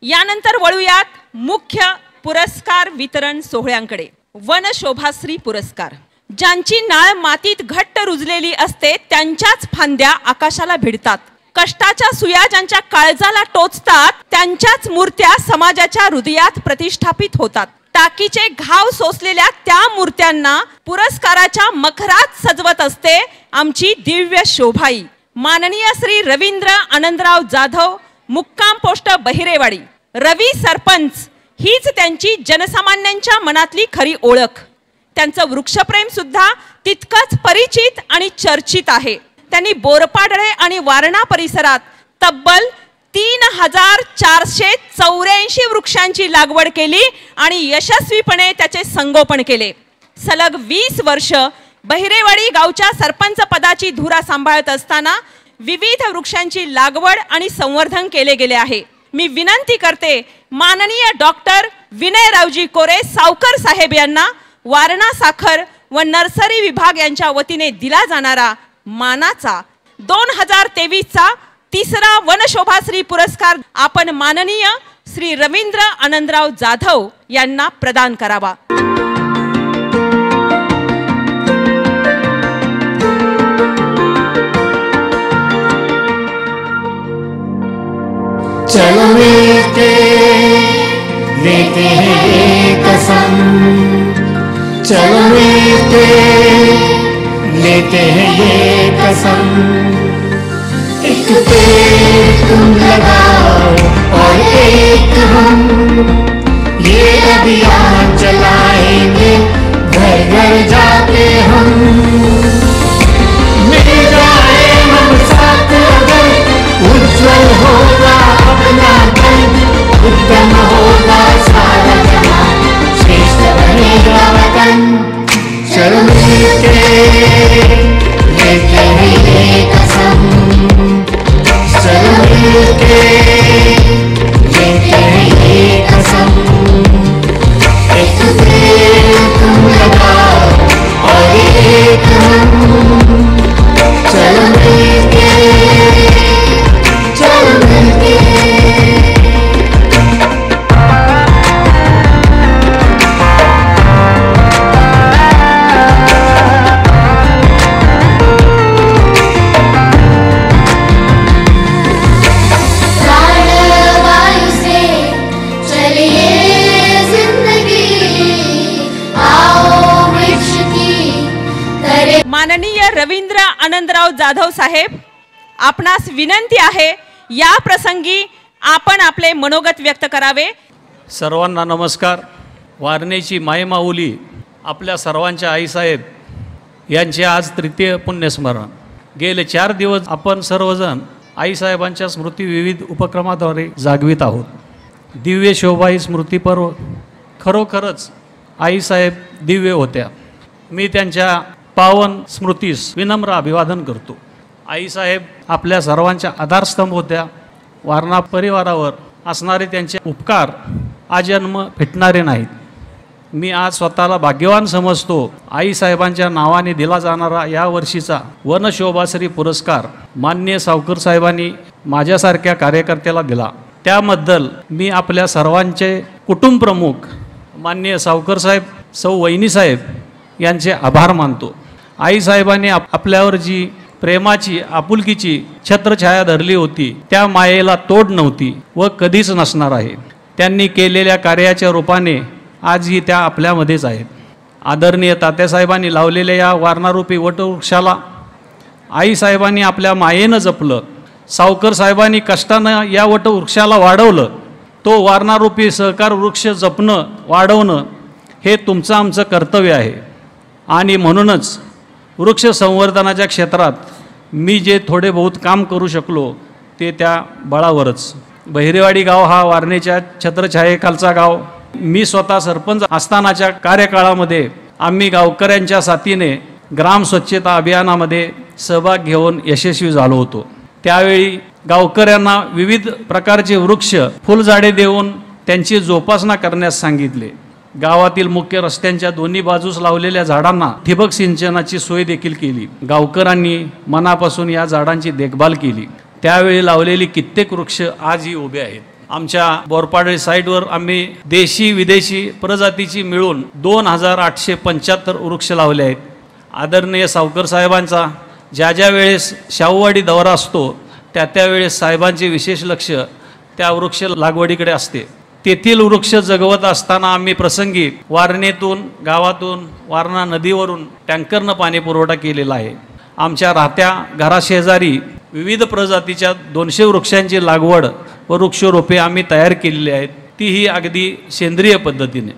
D: यानंतर वळूयात मुख्य पुरस्कार वितरण सोहळ्यांकडे. वन शोभाश्री पुरस्कार. ज्यांची नाळ मातीत घट्ट रुजलेली असते त्यांच्याच फांद्या आकाशाला भिडतात. कष्टाच्या सुया ज्यांच्या काळजाला टोचतात त्यांच्याच मूर्त्या समाजाच्या हृदयात प्रतिष्ठापित होतात. टाकीचे घाव सोसलेल्या त्या मूर्त्यांना पुरस्काराच्या मखरात सजवत असते आमची दिव्य शोभाई. माननीय श्री रवींद्र आनंदराव जाधव, मुक्काम पोस्ट बहिरेवाडी. रवी सरपंच हीच त्यांची जनसामान्यांच्या मनातली खरी ओळख. त्यांचं वृक्षप्रेम सुद्धा तितकंच परिचित आणि चर्चित आहे. त्यांनी बोरपाडळे आणि वारणा परिसरात तब्बल 3484 वृक्षांची लागवड केली आणि यशस्वीपणे त्याचे संगोपन केले. सलग 20 वर्ष बहिरेवाडी गावच्या सरपंच पदाची धुरा सांभाळत असताना विविध वृक्षांची लागवड आणि संवर्धन केले गेले आहे. मी विनंती करते माननीय डॉक्टर विनयरावजी कोरे सावकर साहेब यांना वारणा साखर व नर्सरी विभाग यांच्या वतीने दिला जाणारा मानाचा 2023चा 3रा वनशोभाश्री पुरस्कार आपण माननीय श्री रवींद्र आनंदराव जाधव यांना प्रदान करावा.
I: चलो मिलके लेते हैं ये कसम, चलो मिलके लेते हैं ये कसम, एक पेड़ तुम लगाओ और एक हम, ये अभियान चलाएंगे घर घर जाके हम, मिल जाए हम साथ अगर उज्जवल होगा अपना घर, उत्तम होगा सारा जहां, श्रेष्ठ बनेगा वतन, चलो मिलके लेते हैं ये कसम, चलो मिलके लेते हैं ये कसम, एक
D: माननीय रवींद्र आनंदराव जाधव साहेब, आपणास विनंती आहे या प्रसंगी आपण आपले मनोगत व्यक्त करावे.
L: सर्वांना नमस्कार. वारणेची मायमाऊली आपल्या सर्वांच्या आईसाहेब यांचे आज तृतीय पुण्यस्मरण. गेले 4 दिवस आपण सर्वजण आईसाहेबांच्या स्मृती विविध उपक्रमाद्वारे जागवित आहोत. दिव्य शोभा ही स्मृतिपर्व खरोखरच आईसाहेब दिव्य होत्या. मी त्यांच्या पावन स्मृतीस विनम्र अभिवादन करतो. आईसाहेब आपल्या सर्वांच्या आधारस्तंभ होत्या. वारणा परिवारावर असणारे त्यांचे उपकार आजन्म फिटणारे नाहीत. मी आज स्वतःला भाग्यवान समजतो. आईसाहेबांच्या नावाने दिला जाणारा या वर्षीचा वनशोभाश्री पुरस्कार माननीय सावकर साहेबांनी माझ्यासारख्या कार्यकर्त्याला दिला. त्याबद्दल मी आपल्या सर्वांचे कुटुंब प्रमुख माननीय सावकर साहेब, सौ वहिनी साहेब यांचे आभार मानतो. आईसाहेबांनी आपल्यावर जी प्रेमाची आपुलकीची छत्रछाया धरली होती त्या मायेला तोड नव्हती व कधीच नसणार आहे. त्यांनी केलेल्या कार्याच्या रूपाने आजही त्या आपल्यामध्येच आहेत. आदरणीय तात्यासाहेबांनी लावलेल्या या वारणारूपी वटवृक्षाला आईसाहेबांनी आपल्या मायेनं जपलं. सावकर साहेबांनी कष्टानं या वटवृक्षाला वाढवलं. तो वारणारूपी सहकार वृक्ष जपणं वाढवणं हे तुमचं आमचं कर्तव्य आहे. आणि म्हणूनच वृक्ष संवर्धनाच्या क्षेत्रात मी जे थोडे बहुत काम करू शकलो ते त्या बळावरच. बहिरेवाडी गाव हा वारणेच्या छत्रछायेखालचा गाव. मी स्वतः सरपंच असतानाच्या कार्यकाळामध्ये आम्ही गावकऱ्यांच्या साथीने ग्राम स्वच्छता अभियानामध्ये सहभाग घेऊन यशस्वी झालो होतो. त्यावेळी गावकऱ्यांना विविध प्रकारचे वृक्ष फुलझाडे देऊन त्यांची जोपासना करण्यास सांगितले. गावातील मुख्य रस्त्यांच्या दोन्ही बाजूस लावलेल्या झाडांना ठिबक सिंचनाची सोय देखील केली. गावकऱ्यांनी मनापासून या झाडांची देखभाल केली. त्यावेळी लावलेली कित्येक वृक्ष आजही उभे आहेत. आमच्या बोरपाडे साईडवर आम्ही देशी विदेशी प्रजातीची मिळून 2875 वृक्ष लावले आहेत. आदरणीय सावकर साहेबांचा ज्या वेळेस शाहूवाडी दौरा असतो त्या वेळेस साहेबांचे विशेष लक्ष त्या वृक्ष लागवडीकडे असते. तेथील वृक्ष जगवत असताना आम्ही प्रसंगी वारणेतून गावातून वारणा नदीवरून टँकरनं पाणी पुरवठा केलेला आहे. आमच्या राहत्या घराशेजारी विविध प्रजातीच्या 200 वृक्षांची लागवड व वृक्षरोपे आम्ही तयार केलेली आहेत. तीही अगदी सेंद्रिय पद्धतीने.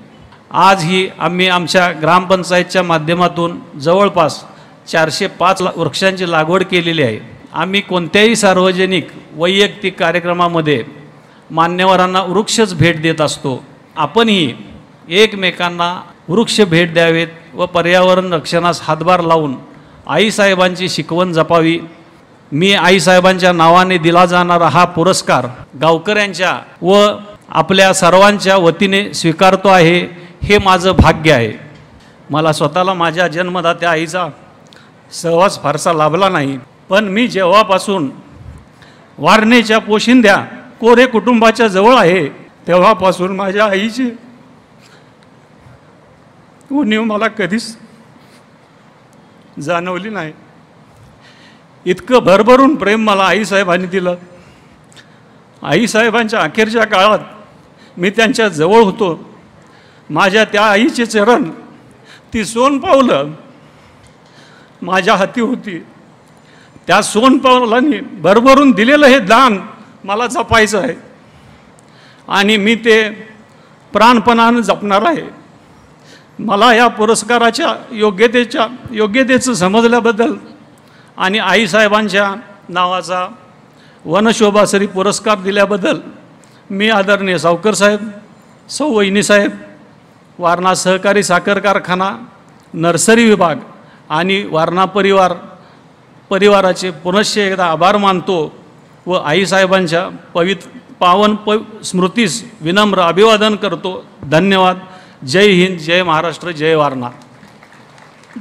L: आज ही आम्ही आमच्या ग्रामपंचायतच्या माध्यमातून जवळपास 405 वृक्षांची लागवड केलेली आहे. आम्ही कोणत्याही सार्वजनिक वैयक्तिक कार्यक्रमामध्ये मान्यवरांना वृक्षच भेट देत असतो. आपणही एकमेकांना वृक्ष भेट द्यावेत व पर्यावरण रक्षणास हातभार लावून आईसाहेबांची शिकवण जपावी. मी आईसाहेबांच्या नावाने दिला जाणारा हा पुरस्कार गावकऱ्यांच्या व आपल्या सर्वांच्या वतीने स्वीकारतो आहे. हे माझं भाग्य आहे. मला स्वतःला माझ्या जन्मदात्या आईचा सहवास फारसा लाभला नाही, पण मी जेव्हापासून वारणेच्या पोशिंद्या कोरे कुटुंबाच्या जवळ आहे तेव्हापासून माझ्या आईची उणीव मला कधीच जाणवली नाही. इतकं भरभरून प्रेम मला आईसाहेबांनी दिलं. आईसाहेबांच्या अखेरच्या काळात मी त्यांच्या जवळ होतो. माझ्या त्या आईचे चरण, ती सोनपावलं माझ्या हाती होती. त्या सोनपावलांनी भरभरून दिलेलं हे दान मला जपायचं आहे आणि मी ते प्राणपणानं जपणार आहे. मला या पुरस्काराच्या योग्यतेचं समजल्याबद्दल आणि आईसाहेबांच्या नावाचा वनशोभाश्री पुरस्कार दिल्याबद्दल मी आदरणीय सावकर साहेब, सौ वहिनी साहेब, वारणा सहकारी साखर कारखाना, नर्सरी विभाग आणि वारणा परिवाराचे पुनश्च एकदा आभार मानतो व आईसाहेबांच्या पावन स्मृतीस विनम्र अभिवादन करतो. धन्यवाद. जय हिंद, जय महाराष्ट्र, जय वारणा.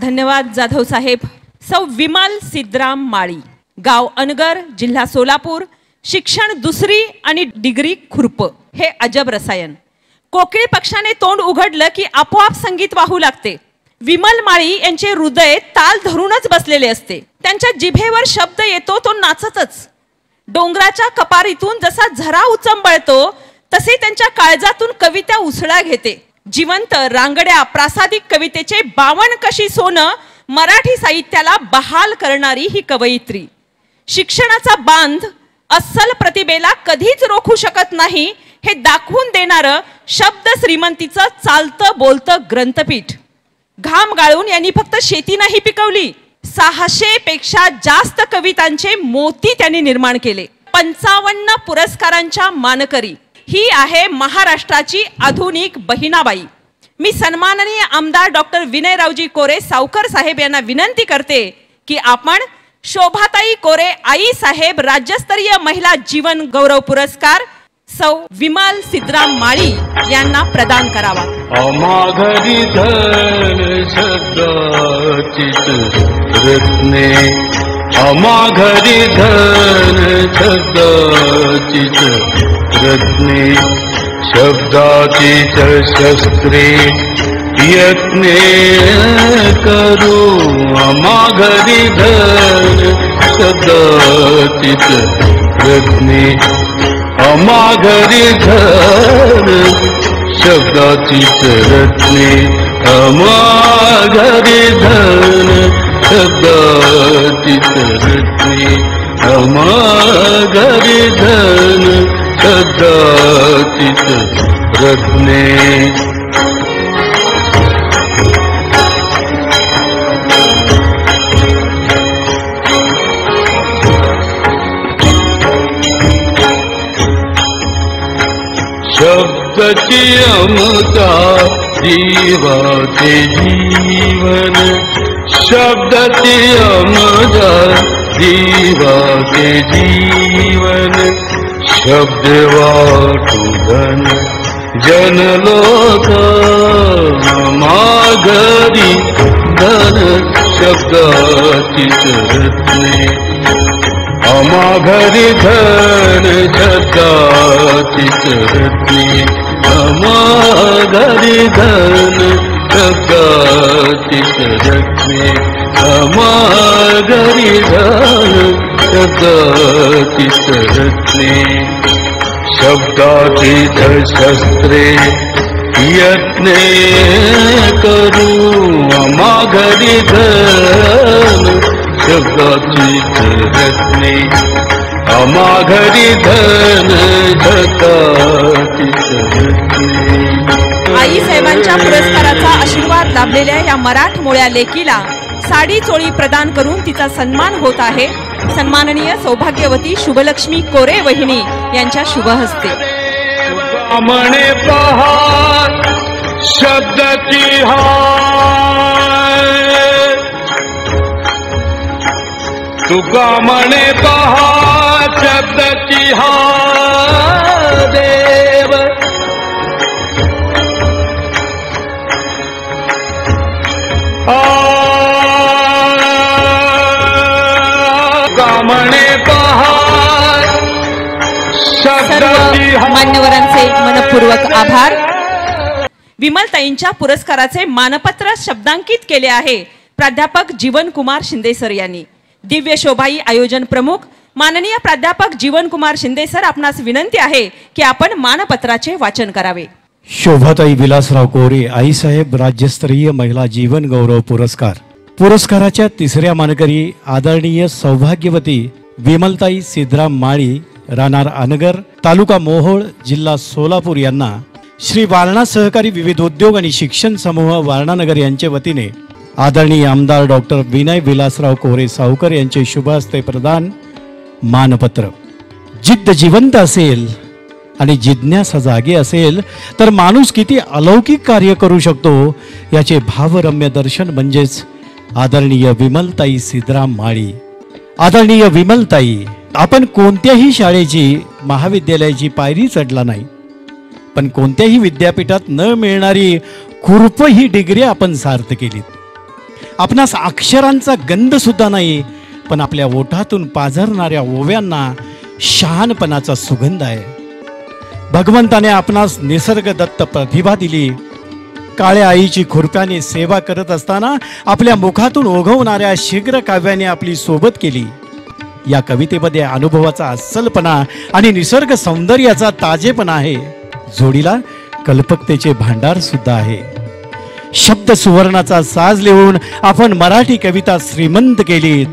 D: धन्यवाद जाधव साहेब. सौ विमल सिद्धराम माळी, गाव अनगर, जिल्हा सोलापूर, शिक्षण 2री आणि डिग्री खुरप. हे अजब रसायन. कोकिळ पक्षाने तोंड उघडलं की आपोआप संगीत वाहू लागते. विमल माळी यांचे हृदय ताल धरूनच बसलेले असते. त्यांच्या जिभेवर शब्द येतो तो नाचतच. डोंगराच्या कपारीतून जसा झरा उचंबळतो तसे त्यांच्या काळजातून कविता उसळा घेते. जिवंत रांगड्या प्रासादिक कवितेचे 52 कशी सोनं मराठी साहित्याला बहाल करणारी ही कवयित्री. शिक्षणाचा बांध अस्सल प्रतिभेला कधीच रोखू शकत नाही हे दाखवून देणारं शब्द श्रीमंतीचं चालतं बोलतं ग्रंथपीठ. घाम गाळून यांनी फक्त शेती नाही पिकवली, 600 पेक्षा जास्त कवितांचे मोती त्यांनी निर्माण केले. 55 पुरस्कारांच्या मानकरी ही आहे महाराष्ट्राची आधुनिक बहिणाबाई. मी सन्माननीय आमदार डॉक्टर विनयरावजी कोरे सावकर साहेब यांना विनंती करते की आपण शोभाताई कोरे आई साहेब राज्यस्तरीय महिला जीवन गौरव पुरस्कार सौ विमल सिद्धराम माळी यांना प्रदान करावा.
M: अमाघरी धन शब्दाचीच रत्ने, अमाघरी धन शब्दाचीच रत्ने, शब्दाचीच शस्त्रे यत्ने करू. अमाघरी धन शब्दाचीच रत्ने, अमाघरी धन शब्दाचीच रत्ने, अमाघरी धन शब्दाचीच रत्ने, अमाघरी धन शब्दाचीच रत्ने. शब्दाची अमृता जीवाचे जीवन, शब्दाची अमृता जीवाचे जीवन, शब्द वाटू धन जनलोक. माघरी धन शब्दाचीच रत्ने, अमाघरी धन शब्दाचीच रत्ने, अमाघरी धन शब्दाचीच रत्ने, अमाघरी धन शब्दाचीच रत्ने. शब्दाचीच शस्त्रे यत्ने करू. अमाघरी धन शब्दाचीच रत्ने, अमाघरी धन शब्दाचीच रत्ने.
D: आई साहेबांच्या पुरस्काराचा आशीर्वाद लाभलेल्या या मराठमोळ्या लेकीला साडी चोळी प्रदान करून तिचा सन्मान होत आहे. सन्माननीय सौभाग्यवती शुभलक्ष्मी कोरे वहिनी यांच्या शुभ हस्ते.
M: म्हणे पहा शब्दाची हाय, तुका म्हणे पहा शब्दाची हाय देव. म्हणे पहा
D: सर्व मान्यवरांचे मनपूर्वक आभार. विमलताईंच्या पुरस्काराचे मानपत्र शब्दांकित केले आहे प्राध्यापक जीवनकुमार शिंदे सर यांनी. दिव्य शोभाई आयोजन प्रमुख माननीय प्राध्यापक जीवनकुमार शिंदे सर, आपणास विनंती आहे की आपण मानपत्राचे वाचन करावे.
A: शोभाताई विलासराव कोरे आईसाहेब राज्यस्तरीय महिला जीवन गौरव पुरस्कार. पुरस्काराच्या तिसऱ्या मानकरी आदरणीय सौभाग्यवती विमलताई सिद्धराम माळी, राहणार अनगर, तालुका मोहोळ, जिल्हा सोलापूर यांना श्री वारणा सहकारी विविध उद्योग आणि शिक्षण समूह वारणानगर यांच्या वतीने आदरणीय आमदार डॉक्टर विनय विलासराव कोरे सावकर यांचे शुभ हस्ते प्रदान मानपत्र. जिद्द जिवंत असेल आणि जिज्ञासा जागी असेल तर माणूस किती अलौकिक कार्य करू शकतो याचे भावरम्य दर्शन म्हणजेच आदरणीय विमलताई सिद्धराम माळी. आदरणीय विमलताई, आपण कोणत्याही शाळेची महाविद्यालयाची पायरी चढला नाही, पण कोणत्याही विद्यापीठात न मिळणारी खुरप ही डिग्री आपण सार्थ केली. आपणास अक्षरांचा गंध सुद्धा नाही, पण आपल्या ओठातून पाझरणाऱ्या ओव्यांना शहाणपणाचा सुगंध आहे. भगवंताने आपणास निसर्गदत्त प्रतिभा दिली. काळ्या आईची खुरप्याने सेवा करत असताना आपल्या मुखातून ओघवणाऱ्या शीघ्र काव्याने आपली सोबत केली. या कवितेमध्ये अनुभवाचा अस्सलपणा आणि निसर्ग सौंदर्याचा ताजेपणा आहे. जोडीला कल्पकतेचे भांडार सुद्धा आहे. शब्द सुवर्णाचा साज लिहून आपण मराठी कविता श्रीमंत केली.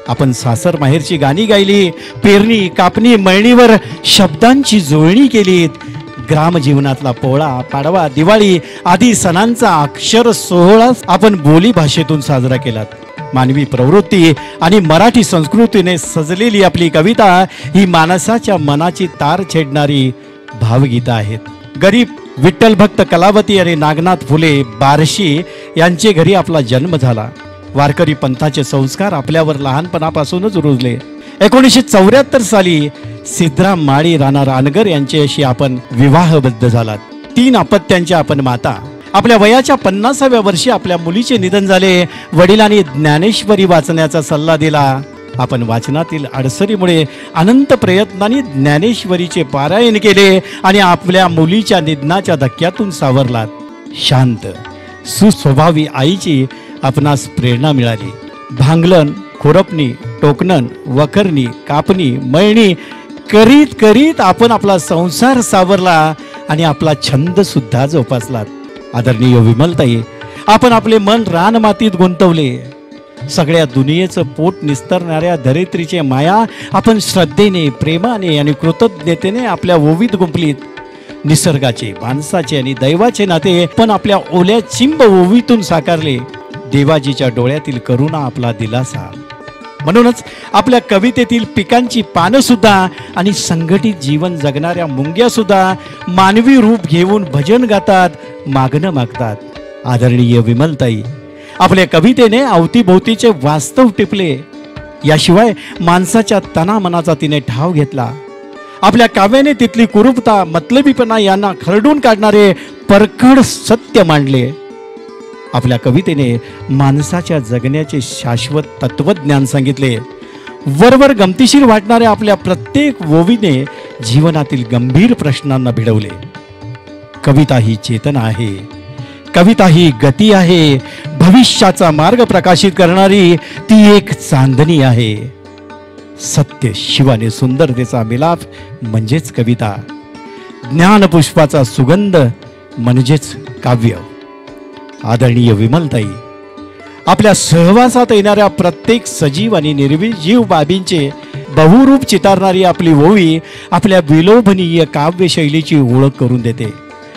A: आपण सासर माहेरची गाणी गायली, पेरणी कापणी मळणीवर शब्दांची जुळणी केलीत. ग्राम जीवनातला पोळा पाडवा दिवाळी आदी सणांचा अक्षर सोहळा आपण बोली भाषेतून साजरा केलात. मानवी प्रवृत्ती आणि मराठी संस्कृतीने सजलेली आपली कविता ही माणसाच्या मनाची तार छेडणारी भावगीता आहेत. गरीब विठ्ठल भक्त कलावती आणि नागनाथ फुले बार्शी यांचे घरी आपला जन्म झाला. वारकरी पंथाचे संस्कार आपल्यावर लहानपणापासूनच रुजले. 1974 साली सिद्धराम माळी राणा रानगर यांच्याशी आपण विवाहबद्ध झालात. 3 अपत्यांच्या आपण माता. आपल्या वयाच्या 50व्या वर्षी आपल्या मुलीचे निधन झाले. वडिलांनी ज्ञानेश्वरी वाचण्याचा सल्ला दिला. आपण वाचनातील अडसरीमुळे अनंत प्रयत्नांनी ज्ञानेश्वरीचे पारायण केले आणि आपल्या मुलीच्या निधनाच्या धक्क्यातून सावरलात. शांत सुस्वभावी आईची आपणास प्रेरणा मिळाली. भांगलन खुरपणी टोकणन वखरणी कापणी मळणी करीत करीत आपण आपला संसार सावरला आणि आपला छंद सुद्धा जोपासलात. आदरणीय विमलताई, आपण आपले मन रानमातीत गुंतवले. सगळ्या दुनियेचं पोट निस्तरणाऱ्या धरित्रीचे माया आपण श्रद्धेने प्रेमाने आणि कृतज्ञतेने आपल्या ओवीत गुंफलीत. निसर्गाचे माणसाचे आणि दैवाचे नाते पण आपल्या ओल्या चिंब ओवीतून साकारले. देवाजीच्या डोळ्यातील करुणा आपला दिलासा. म्हणूनच आपल्या कवितेतील पिकांची पानं सुद्धा आणि संघटित जीवन जगणाऱ्या मुंग्या सुद्धा मानवी रूप घेऊन भजन गातात, मागणं मागतात. आदरणीय विमलताई, आपल्या कवितेने अवतीभोवतीचे वास्तव टिपले. याशिवाय माणसाच्या तनामनाचा तिने ठाव घेतला. आपल्या काव्याने तिथली कुरूपता मतलबीपणा यांना खरडून काढणारे परखड सत्य मांडले. आपल्या कवितेने माणसाच्या जगण्याचे शाश्वत तत्वज्ञान सांगितले. वरवर गमतीशीर वाटणाऱ्या आपल्या प्रत्येक ओवीने जीवनातील गंभीर प्रश्नांना भिडवले. कविता ही चेतना आहे, कविता ही गती आहे, भविष्याचा मार्ग प्रकाशित करणारी ती एक चांदणी आहे. सत्य शिवाने सुंदरतेचा मिलाप म्हणजेच कविता. ज्ञानपुष्पाचा सुगंध म्हणजेच काव्य. आदरणीय विमलताई, आपल्या सहवासात येणाऱ्या प्रत्येक सजीव आणि निर्विजीव बाबींचे बहुरूप चितारणारी आपली ओवी आपल्या विलोभनीय काव्यशैलीची ओळख करून देते.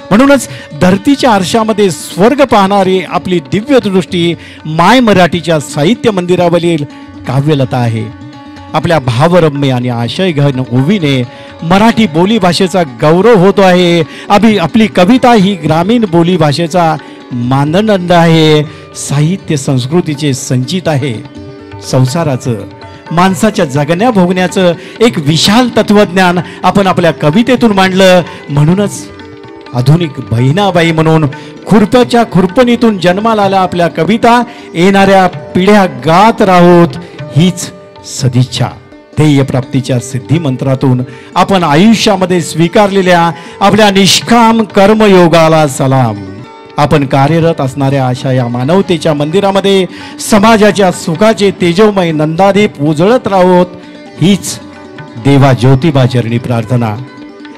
A: म्हणूनच धरतीच्या आरशामध्ये स्वर्ग पाहणारी आपली दिव्य दृष्टी माय मराठीच्या साहित्य मंदिरावरील काव्यलता आहे. आपल्या भावरम्य आणि आशयघन ओवीने मराठी बोली भाषेचा गौरव होतो आहे. आपली कविता ही ग्रामीण बोली भाषेचा मानदंड आहे. साहित्य संस्कृतीचे संचित आहे. संसाराचं माणसाच्या जगण्या भोगण्याचं एक विशाल तत्वज्ञान आपण आपल्या कवितेतून मांडलं. म्हणूनच आधुनिक बहिणाबाई म्हणून खुरप्याच्या खुरपणीतून जन्माला आल्या आपल्या कविता येणाऱ्या पिढ्या गात राहोत हीच सदिच्छा. ध्येय प्राप्तीच्या सिद्धी मंत्रातून आपण आयुष्यामध्ये स्वीकारलेल्या आपल्या निष्काम कर्मयोगाला सलाम. आपण कार्यरत असणाऱ्या अशा या मानवतेच्या मंदिरामध्ये समाजाच्या सुखाचे तेजोमय नंदादीप उजळत राहोत हीच देवा ज्योतिबा चरणी प्रार्थना.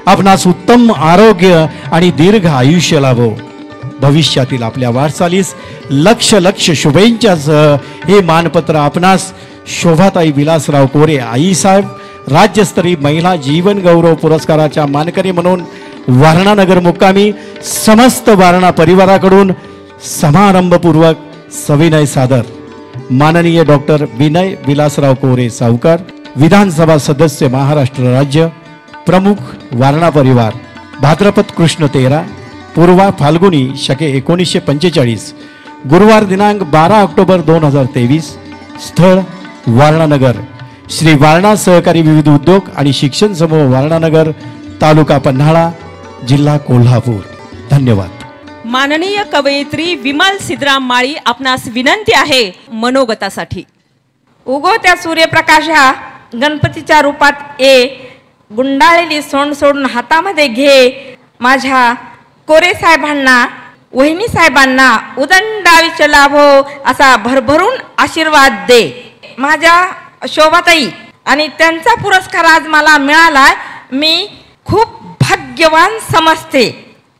A: आपणास उत्तम आरोग्य आणि दीर्घ आयुष्य लाभो. भविष्यातील आपल्या वाटचालीस लक्ष लक्ष शुभेच्छासह हे मानपत्र आपणास शोभाताई विलासराव कोरे आईसाहेब राज्यस्तरीय महिला जीवन गौरव पुरस्काराच्या मानकरी म्हणून वारणानगर मुक्कामी समस्त वारणा परिवाराकडून समारंभपूर्वक सविनय सादर. माननीय डॉक्टर विनय विलासराव कोरे सावकार, विधानसभा सदस्य महाराष्ट्र राज्य, प्रमुख वारणा परिवार, भाद्रपद कृष्ण 13 पूर्वा फाल्गुनी शके 1945, गुरुवार दिनांक 12 ऑक्टोबर 2023. स्थळ वारणानगर. श्री वारणा सहकारी विविध उद्योग आणि शिक्षण समूह वारणानगर, तालुका पन्हाळा, जिल्हा कोल्हापूर. धन्यवाद.
D: माननीय कवयित्री विमल सिद्धराम माळी, आपणास विनंती आहे मनोगतासाठी.
J: उगवत्या सूर्यप्रकाशा गणपतीच्या रूपात गुंडाळलेली सोंड सोडून हातामध्ये घे. माझ्या कोरे साहेबांना वहिनी साहेबांना उदंड आयुष्य लाभो असा भरभरून आशीर्वाद दे. माझ्या शोभाताई आणि त्यांचा पुरस्कार आज मला मिळालाय. मी खूप भाग्यवान समजते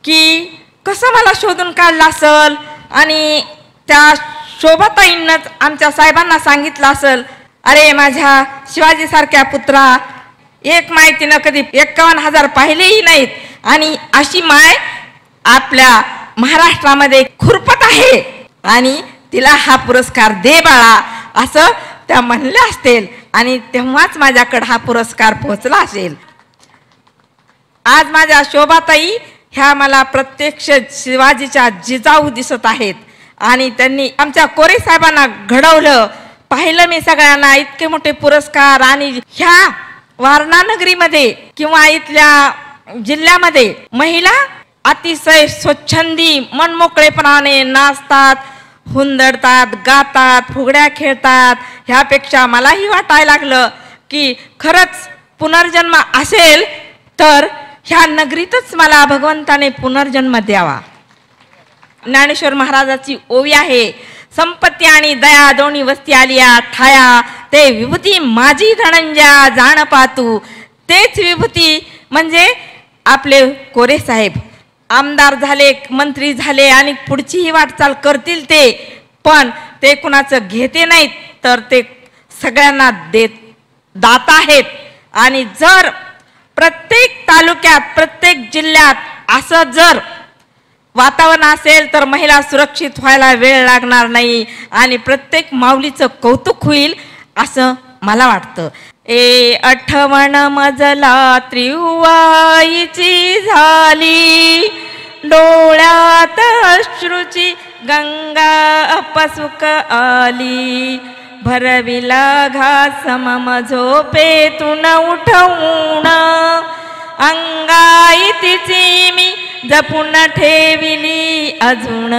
J: की कसं मला शोधून काढला असल,
N: आणि त्या शोभाताईंनाच आमच्या साहेबांना सांगितलं असेल, अरे माझ्या शिवाजीसारख्या पुत्रा, एक माय तिनं कधी 51,000 पाहिलेही नाहीत आणि अशी माय आपल्या महाराष्ट्रामध्ये खुरपत आहे आणि तिला हा पुरस्कार दे बाळा असं त्या म्हणल्या असतील आणि तेव्हाच माझ्याकडे हा पुरस्कार पोहोचला असेल. आज माझ्या शोभाताई ह्या मला प्रत्यक्ष शिवाजीच्या जिजाऊ दिसत आहेत आणि त्यांनी आमच्या कोरे साहेबांना घडवलं. पाहिलं मी सगळ्यांना इतके मोठे पुरस्कार आणि ह्या वारणा नगरीमध्ये किंवा इथल्या जिल्ह्यामध्ये महिला अतिशय स्वच्छंदी मनमोकळेपणाने नाचतात, हुंदडतात, गातात, फुगड्या खेळतात. ह्यापेक्षा मलाही वाटायला लागलं की खरंच पुनर्जन्म असेल तर ह्या नगरीतच मला भगवंताने पुनर्जन्म द्यावा. ज्ञानेश्वर महाराजाची ओवी आहे, संपत्ती आणि दया दोन्ही वस्ती आलिया ठाया, ते विभूती माझी धनंजया जाण पातू. तेच विभूती म्हणजे आपले कोरे साहेब. आमदार झाले, मंत्री झाले आणि पुढचीही वाटचाल करतील ते, पण ते कुणाचं घेते नाहीत तर ते सगळ्यांना दाता आहेत. आणि जर प्रत्येक तालुक्यात प्रत्येक जिल्ह्यात असं जर वातावरण असेल तर महिला सुरक्षित व्हायला वेळ लागणार नाही आणि प्रत्येक माऊलीचं कौतुक होईल असं मला वाटतं. आठवण मजला त्रिवाईची झाली, डोळ्यात अश्रूची गंगा अपसुक आली, भरविला घास मम झोपेतून उठवून, अंगाई तिची मी जपून ठेविली अजून.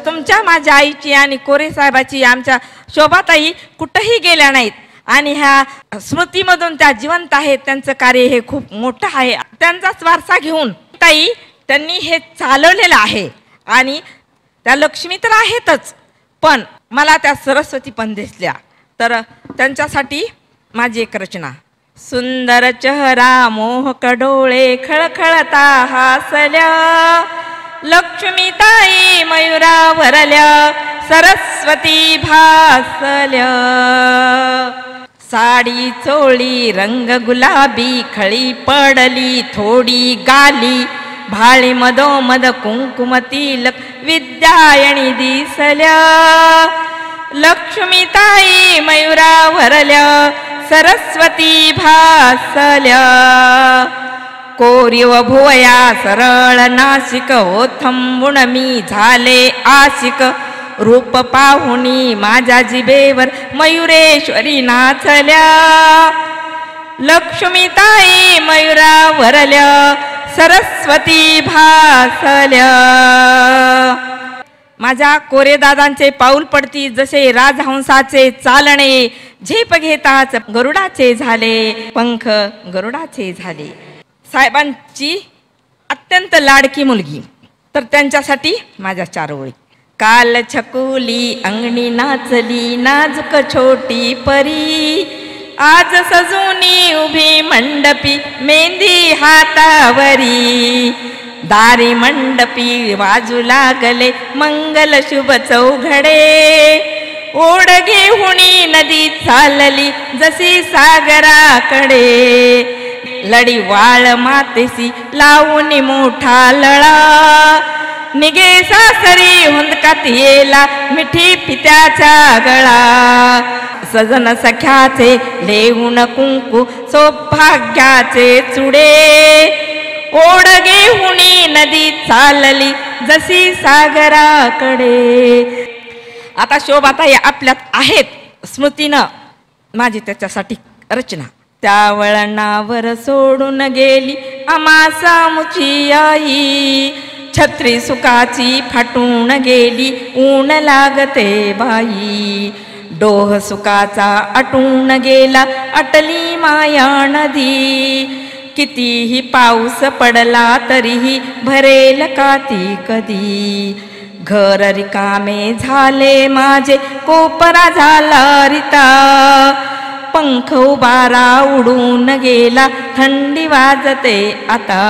N: तुमच्या माझ्या आईची आणि कोरे साहेबाची आमच्या शोभाताई कुठंही गेल्या नाहीत आणि ह्या स्मृतीमधून त्या जिवंत आहेत. त्यांचं कार्य हे खूप मोठं आहे. त्यांचाच वारसा घेऊन ताई त्यांनी हे चालवलेलं आहे आणि त्या लक्ष्मी तर आहेतच, पण मला त्या सरस्वती पण दिसल्या. तर त्यांच्यासाठी माझी एक रचना. सुंदर चेहरा मोहक डोळे खळखळता हासल्या, लक्ष्मीताई मयुरा भरल्या सरस्वती भासल्या. साडी चोळी रंग गुलाबी खळी पडली थोडी गाली, भाळी मधोमध कुंकुम तिलक विद्यायणी दिसल्या, लक्ष्मीताई मयुरा भरल्या सरस्वती भासल्या. कोरीव भुवया सरळ नाशिक ओथंबुण मी झाले आशिक, रूप पाहुणी माझ्या जिभेवर मयुरेश्वरी नाचल्या, लक्ष्मीताई मयुरा भरल्या सरस्वती भासल्या. माझ्या कोरेदादांचे पाऊल पडती जसे राजहंसाचे चालणे, झेप घेताच गरुडाचे झाले पंख गरुडाचे झाले. साहेबांची अत्यंत लाडकी मुलगी, तर त्यांच्यासाठी माझ्या 4 ओळी. काल छकुली अंगणी नाचली नाजूक छोटी परी, आज सजूनी उभी मंडपी मेहंदी हातावरी, दारी मंडपी वाजू लागले मंगल शुभ चौघडे, ओढ घेऊनी नदी चालली जशी सागराकडे, लडी वाळ मातेसी लावून मोठा लळा, निगे सासरी हुंदकात येला मिठी पित्याचा गळा, सजन सख्याचे लेऊन कुंकू सौभाग्याचे चुडे, ओढ घेऊनी नदी चालली जशी सागराकडे. आता शोभाताई आपल्यात आहेत स्मृतीनं माझी त्याच्यासाठी रचना. त्या वळणावर सोडून गेली आम्हा सामुची आई, छत्री सुखाची फाटून गेली ऊन लागते बाई, डोह सुखाचा आटून गेला अटली माया नदी, कितीही पाऊस पडला तरीही भरेल का ती कधी, घर रिकामे झाले माझे कोपरा झाला रिता, पंख उबारा उडून गेला थंडी वाजते आता,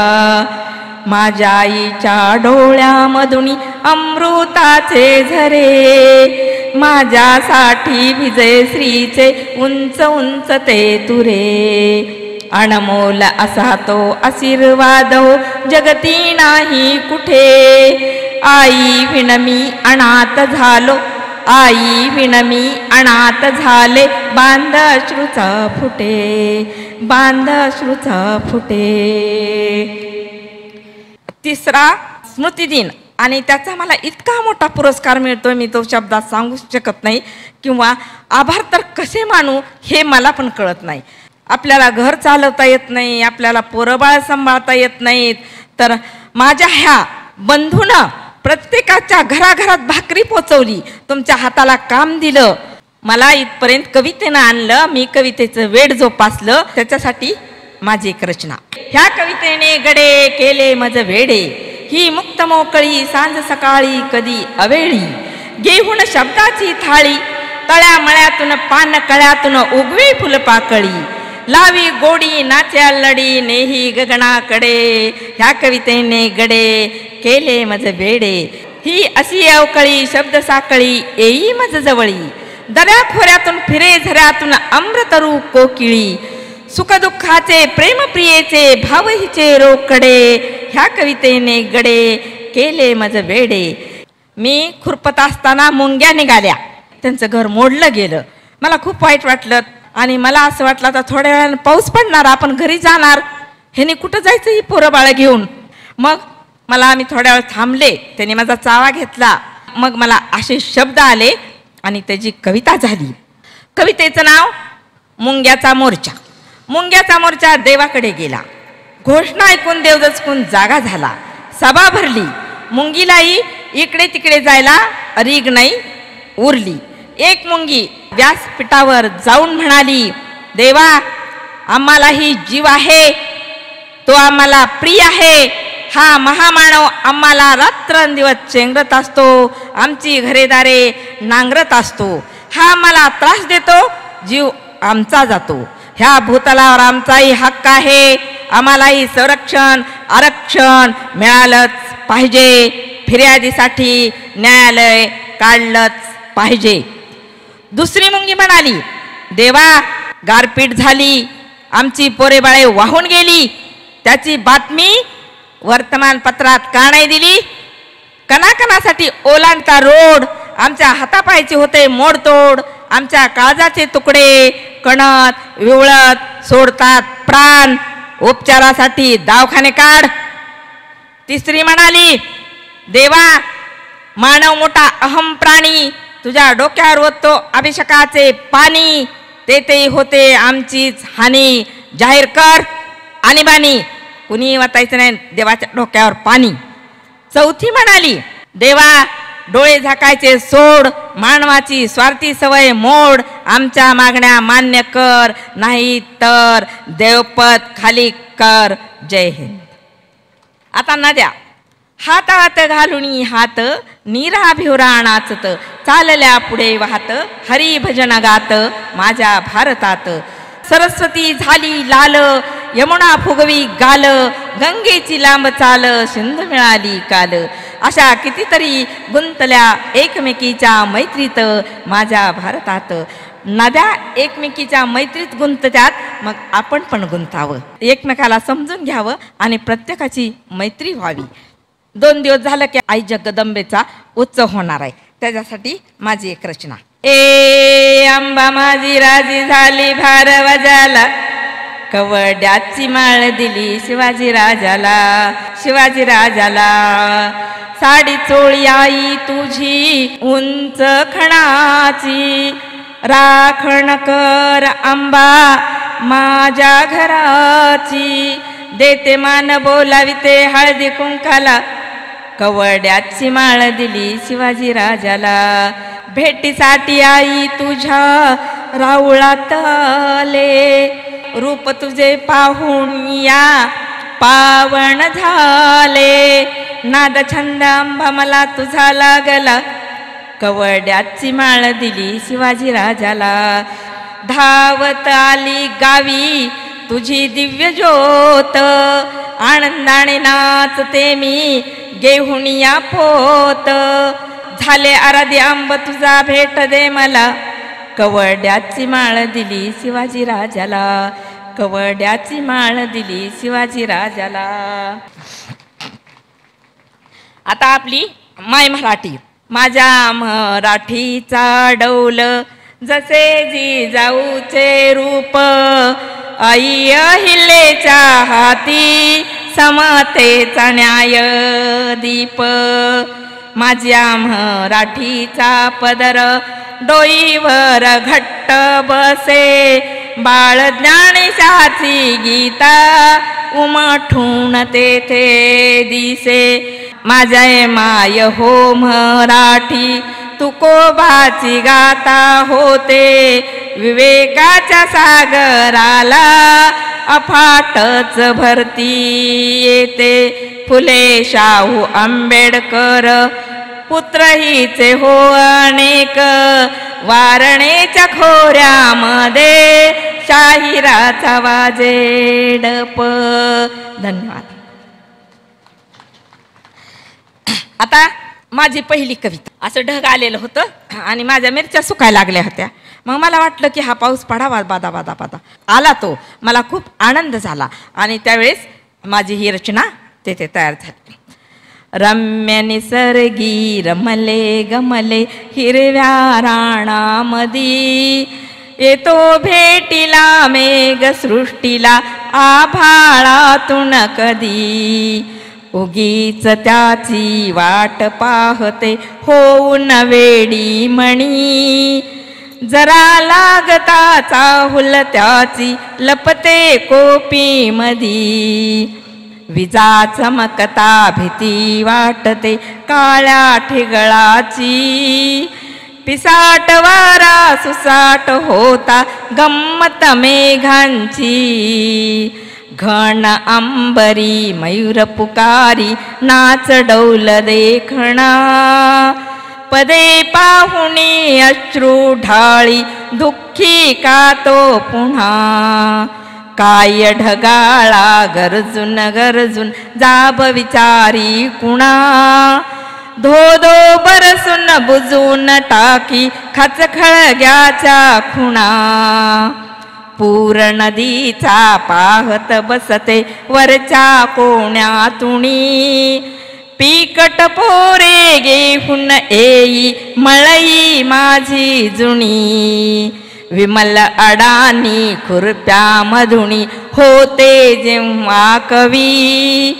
N: माझ्या आईच्या डोळ्यामधून अमृताचे झरे, माझ्यासाठी विजय श्रीचे उंच उंच ते तुरे, अनमोल असा तो आशीर्वाद हो जगती नाही कुठे, आई विणमी अनाथ झालो, आई विणमी अनाथ झाले, बांध अश्रूचा फुटे, बांध अश्रूचा फुटे. तिसरा स्मृतिदिन आणि त्याचा मला इतका मोठा पुरस्कार मिळतोय, मी तो शब्दात सांगू शकत नाही किंवा आभार तर कसे मानू हे मला पण कळत नाही. आपल्याला घर चालवता येत नाही, आपल्याला पोरबाळ सांभाळता येत नाहीत, तर माझ्या ह्या बंधूनं प्रत्येकाच्या घराघरात भाकरी पोचवली, तुमच्या हाताला काम दिलं, मला इथपर्यंत कवितेनं आणलं, मी कवितेचं वेड जोपासलं, त्याच्यासाठी माझी एक रचना. ह्या कवितेने गडे केले मज वेडे, ही मुक्त मोकळी सांज सकाळी कधी अवेळी, घेऊन शब्दाची थाळी, तळ्या मळ्यातून पान कळ्यातून उगवी फुलपाकळी, लावी गोडी नाच्या लडी नेही गगनाकडे, ह्या कवितेने गडे केले मज वेडे, ही अशी अवकळी शब्द साकळी येई मज जवळी, दऱ्या खोऱ्यातून फिरे झऱ्यातून अमृतरू कोकिळी, सुखदुःखाचे प्रेमप्रियेचे भावहीचे रोकडे, ह्या कवितेने गडे केले मज वेडे. मी खुरपत असताना मुंग्या निघाल्या, त्यांचं घर मोडलं गेलं, मला खूप वाईट वाटलं आणि मला असं वाटलं आता थोड्या वेळानं पाऊस पडणार, आपण घरी जाणार, ह्याने कुठं जायचं ही पोरं बाळं घेऊन. मग आम्ही थोड्या वेळ थांबले, त्यांनी माझा चावा घेतला, मग मला असे शब्द आले आणि त्याची कविता झाली. कवितेचं नाव मुंग्याचा मोर्चा. मुंग्याचा मोर्चा देवाकडे गेला, घोषणा ऐकून देव दचकून जागा झाला, सभा भरली, मुंगीलाही इकडे तिकडे जायला रीग नाही उरली. एक मुंगी व्यासपीठावर जाऊन म्हणाली, देवा आम्हालाही जीव आहे, तो आम्हाला प्रिय आहे, हा महामानव आम्हाला रात्रंदिवस चेंगरत असतो, आमची घरेदारे नांगरत असतो, हा आम्हाला त्रास देतो, जीव आमचा जातो, ह्या भूतलावर आमचाही हक्क आहे, आम्हालाही संरक्षण आरक्षण मिळालंच पाहिजे, फिर्यादीसाठी न्यायालय काढलंच पाहिजे. दुसरी मुंगी म्हणाली, देवा गारपीट झाली, आमची पोरेबाळे वाहून गेली, त्याची बातमी वर्तमानपत्रात का नाही दिली, कणाकणासाठी ओलांडता रोड, आमच्या हातापायचे होते मोडतोड, आमच्या काळजाचे तुकडे कणत विवळत सोडतात प्राण, उपचारासाठी दवाखाने काढ. तिसरी म्हणाली, देवा मानव मोठा अहम प्राणी, तुझ्या डोक्यावर होतो अभिषेकाचे पाणी, तेही होते आमचीच हानी, जाहीर कर आणीबाणी, कुणी वाचायचं नाही देवाच्या डोक्यावर पाणी. चौथी म्हणाली, देवा डोळे झाकायचे सोड, मानवाची स्वार्थी सवय मोड, आमच्या मागण्या मान्य कर, नाही तर देवपद खाली कर. जय हिंद. आता नद्या हातात घालून हात नीरा भिवरा नाचत, चालल्या पुढे वाहत हरी भजन गात माझ्या भारतात. सरस्वती झाली लाल, यमुना फुगवी गाल, गंगेची लांब चाल, सिंधू मिळाली काल, अशा कितीतरी गुंतल्या एकमेकीच्या मैत्रीत माझ्या भारतात. नद्या एकमेकीच्या मैत्रीत गुंततात, मग आपण पण गुंतावं, एकमेकाला समजून घ्यावं आणि प्रत्येकाची मैत्री व्हावी. 2 दिवस झालं की आई जगदंबेचा उत्सव होणार आहे, त्याच्यासाठी माझी एक रचना. ए अंबा माझी राजी झाली भार वाजाला, कवड्याची माळ दिली शिवाजी राजाला, शिवाजी राजाला. साडी चोळी आई तुझी उंच खणाची, राखण कर अंबा माझ्या घराची, देते मान बोलाविते हळदी कुंकाला, कवड्याची माळ दिली शिवाजी राजाला. भेटीसाठी आई तुझ्या राऊळात आले, रूप तुझे पाहून या पावन झाले, नाद छंद अंबा मला तुझा लागला, कवड्याची माळ दिली शिवाजी राजाला. धावत आली गावी तुझी दिव्य ज्योत, आनंदाने नाचते मी गेहुनिया पोत झाले आराधी आंब तुझा भेट दे मला कवड्याची माळ दिली शिवाजी राजाला कवड्याची माळ दिली शिवाजी राजाला. आता आपली माय मराठी. माझ्या मराठीचा डौल जसे जिजाऊचे रूप आई अहिल्याच्या हाती समतेचा न्याय दीप. माझ्या मराठीचा पदर डोईवर घट्ट बसे बाळ ज्ञानेशाची गीता उमठून तेथे दिसे. माझ्या माय हो मराठी तुकोबाची गाता होते विवेकाच्या सागराला अफाटच भरती येते. फुले शाहू आंबेडकर पुत्र हिचे हो अनेक वारणेच्या खोऱ्यामध्ये शाहिराचा वाजे डप. धन्यवाद. आता माझी पहिली कविता. असं ढग आलेलं होतं आणि माझ्या मिरच्या सुकायला लागल्या होत्या. मग मला वाटलं की हा पाऊस पडावा बादा बादा बादा आला. तो मला खूप आनंद झाला आणि त्यावेळेस माझी ही रचना तेथे तयार झाली. रम्य निसर्गी रमले गमले हिरव्या राणामधी येतो भेटीला मेघ सृष्टीला आभाळातून कधी उगीच त्याची वाट पाहते होऊन वेडी मणी जरा लागता चाहुल त्याची लपते कोपी मधी विजा चमकता भीती वाटते काळ्या ठिगळाची पिसाट वारा सुसाट होता गम्मत मेघांची घन अंबरी मयूर पुकारी नाच डौल देखणा पदे पाहुणी अश्रू ढाळी दुःखी का तो पुन्हा काय ढगाळा गरजून गरजून जाब विचारी कुणा धो धो बरसून बुजून टाकी खचखळग्याच्या खुणा पूर नदीचा पाहत बसते वरच्या कोण्यातुणी पिकट पोरे घेऊन येई मळई माझी जुनी विमल अडानी खुरप्या मधुणी होते जेव्हा कवी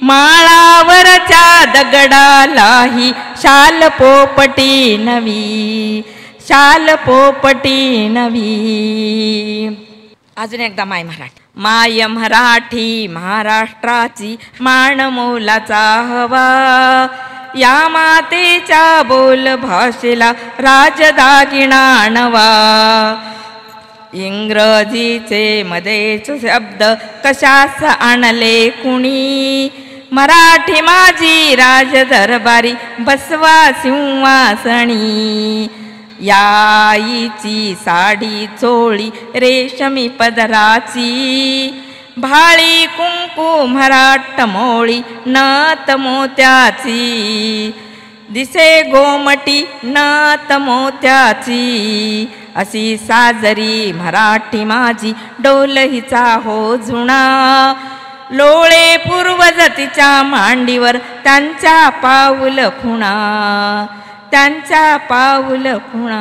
N: माळावरच्या दगडालाही शाल पोपटी नवी शाल पोपटी नवी. अजून एकदा माय मराठी. माय मराठी महाराष्ट्राची मान मोलाचा हवा या मातेच्या बोल भाषेला राजदागिना नवा इंग्रजीचे मध्येच शब्द कशास आणले कुणी मराठी माझी राजदरबारी बसवा सिंहासणी याईची साडी चोळी रेशमी पदराची भाळी कुंकू मराठ मोळी नत मोत्याची दिसे गोमटी नत मोत्याची अशी साजरी मराठी माझी डोल हिचा हो जुणा लोळे पूर्वज तिच्या मांडीवर त्यांच्या पाऊल खुणा त्यांच्या पाऊल खुणा.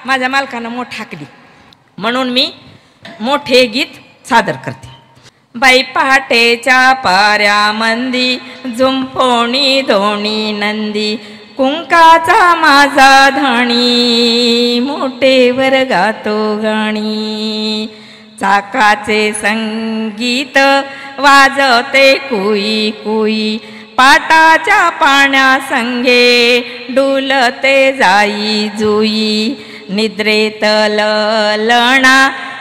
N: माझ्या मालकानं मोठ हाकली म्हणून मी मोठे गीत सादर करते. बाई पहाटेच्या पाऱ्यामंदी जुंपोणी धोणी नंदी कुंकाचा माझा धणी मोठेवर गातो गाणी चाकाचे संगीत वाजते कुई कुई पाटाच्या पाण्या संगे डुलते जाई जुई निद्रेत ललणा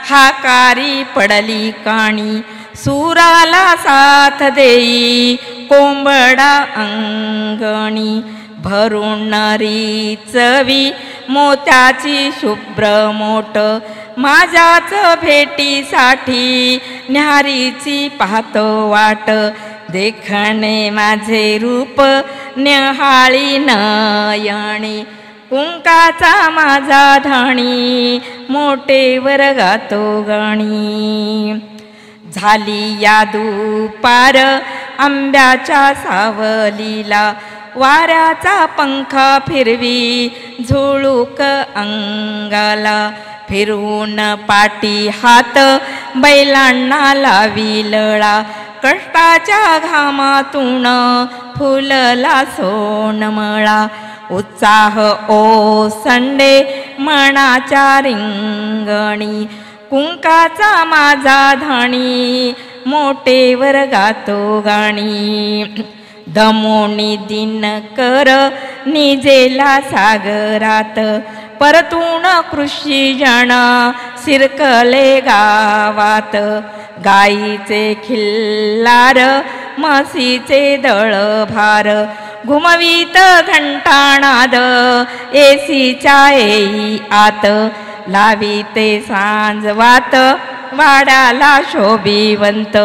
N: हाकारी पडली काणी सुराला साथ देई कोंबडा अंगणी भरून चवी मोत्याची शुभ्र मोठ माझ्याच भेटीसाठी न्याहारीची पाहतो वाट देखणे माझे रूप न्याहाळी नयणी कुंकाचा माझा धाणी मोठे वर्गातो गाणी झाली या दुपार आंब्याच्या सावलीला वाऱ्याचा पंखा फिरवी झुळूक अंगाला फिरवून पाटी हात बैलांना लावी लळा कष्टाच्या घामातून फुलला सोनमळा उत्साह ओसंडे मनाच्या रिंगणी कुंकाचा माझा धाणी मोठे वर्गातो गाणी दमोनी दिन कर निजेला सागरात परतून कृषी जन सिरकले गावात गाईचे खिल्लार म्हशीचे दळभार घुमवीत घंटानाद एसीच्या येई आत लावीते सांजवात वाड्याला शोभिवंत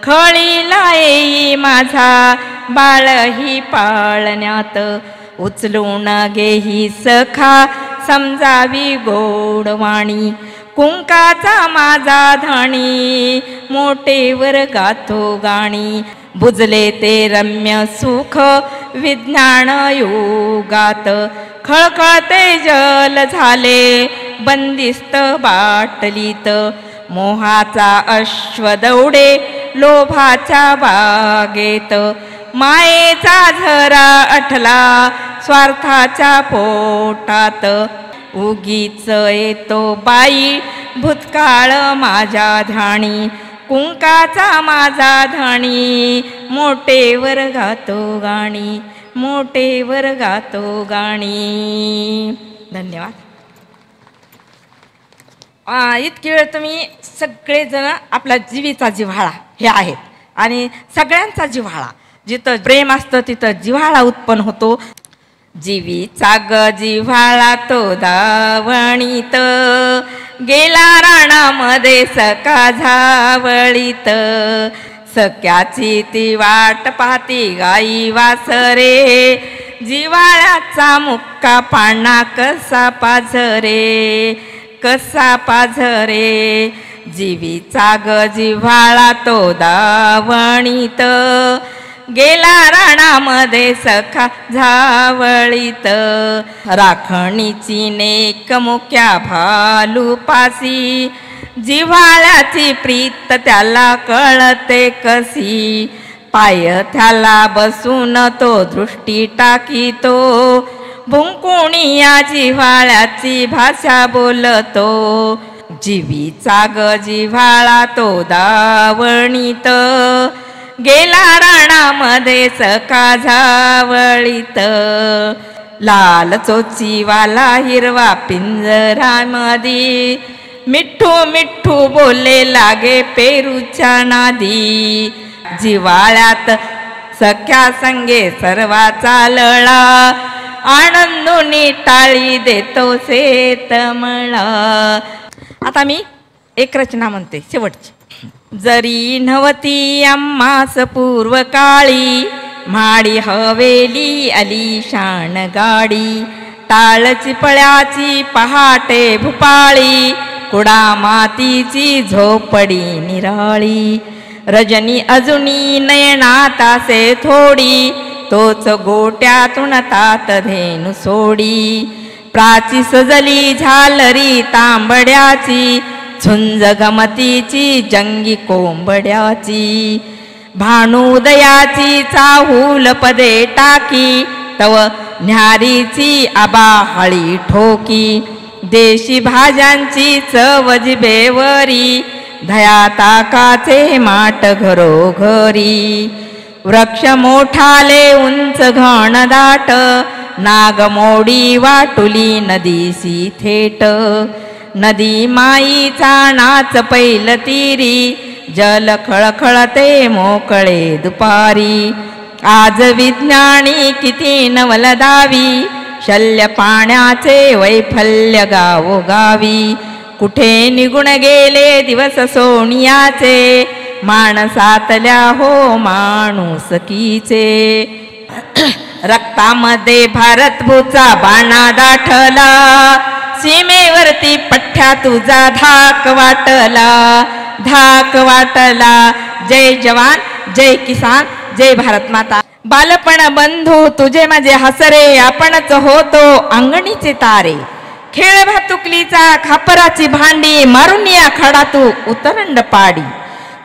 N: खळीला येई माझा बाळही पाळण्यात उचलून घेही सखा समजावी गोडवाणी कुंकाचा माझा धाणी मोठे वर्गातो गाणी बुजले ते रम्य सुख विज्ञान योगात खळखळते जल झाले बंदिस्त बाटलीत मोहाचा अश्व दौडे लोभाच्या बागेत मायेचा झरा अठला स्वार्थाच्या पोटात उगीच येतो बाई भूतकाळ माझ्या ध्यानी कुंकाचा माझा धाणी मोठे वर्गातो गाणी मोठे वर्गातो गाणी. धन्यवाद. इतकी वेळ तुम्ही सगळेजण आपला जीवीचा जिव्हाळा हे आहेत आणि सगळ्यांचा जिव्हाळा जिथं प्रेम असतं तिथं जिव्हाळा उत्पन्न होतो. जीवीचा ग जिव्हाळा तो दावणीत गेला राणामध्ये सका झावळीत सख्याची ती वाट पाहती गाई वासरे जिव्हाळ्याचा मुक्का पाळणा कसा पाझरे कसा पाझरे जीवीचा ग जिव्हाळा तो दावणीत गेला राणामध्ये सखा झावळीत राखणीची नेक मुक्या भालूपासी जिव्हाळ्याची प्रीत त्याला कळते कशी पाय त्याला बसून तो दृष्टी टाकीतो भुंकुणी या जिव्हाळ्याची भाषा बोलतो जीवीचा ग जिव्हाळा तो दावणीत गेला राणामध्ये सखा झावळीत लाल चोचीवाला हिरवा पिंजरामध्ये मिठ्ठू मिठ्ठू बोले लागे पेरूच्या नादी जिव्हाळ्यात सख्या संगे सर्वाचा लळा आनंदोनी टाळी देतो शेतमळा. आता मी एक रचना म्हणते शेवटची. जरी नव्हती आम्हास पूर्व काळी म्हाडी हवेली आलिशान गाडी टाळची पळ्याची पहाटे भुपाळी कुडा मातीची झोपडी निराळी रजनी अजुनी नयनात असे थोडी तोच गोट्यातून तात धेनु सोडी प्राची सजली झालरी तांबड्याची झुंज गमतीची जंगी कोंबड्याची भानुदयाची चाहूल पदे टाकी तव न्यारीची आबाहळी ठोकी देशी भाज्यांची चव जिभेवरी दया ताकाचे माट घरोघरी वृक्ष मोठाले उंच घन दाट नागमोडी वाटुली नदीसी थेट नदी माईचा नाच पैल तीरी जल खळखळते मोकळे दुपारी आज विज्ञानी किती नवलदावी शल्य पाण्याचे वैफल्य गावोगावी कुठे निघून गेले दिवस सोनियाचे माणसातल्या हो माणुसकीचे रक्तामध्ये भारतभूचा बाणा दाठला सीमेवरती पठ्ठ्या तुझा धाक वाटला जय जवान जय किसान जय भारत माता बालपण बंधू तुझे माझे हसरे आपणच होतो अंगणीचे तारे खेळ भातुकलीचा खापराची भांडी मारून या खडा तू उतरंड पाडी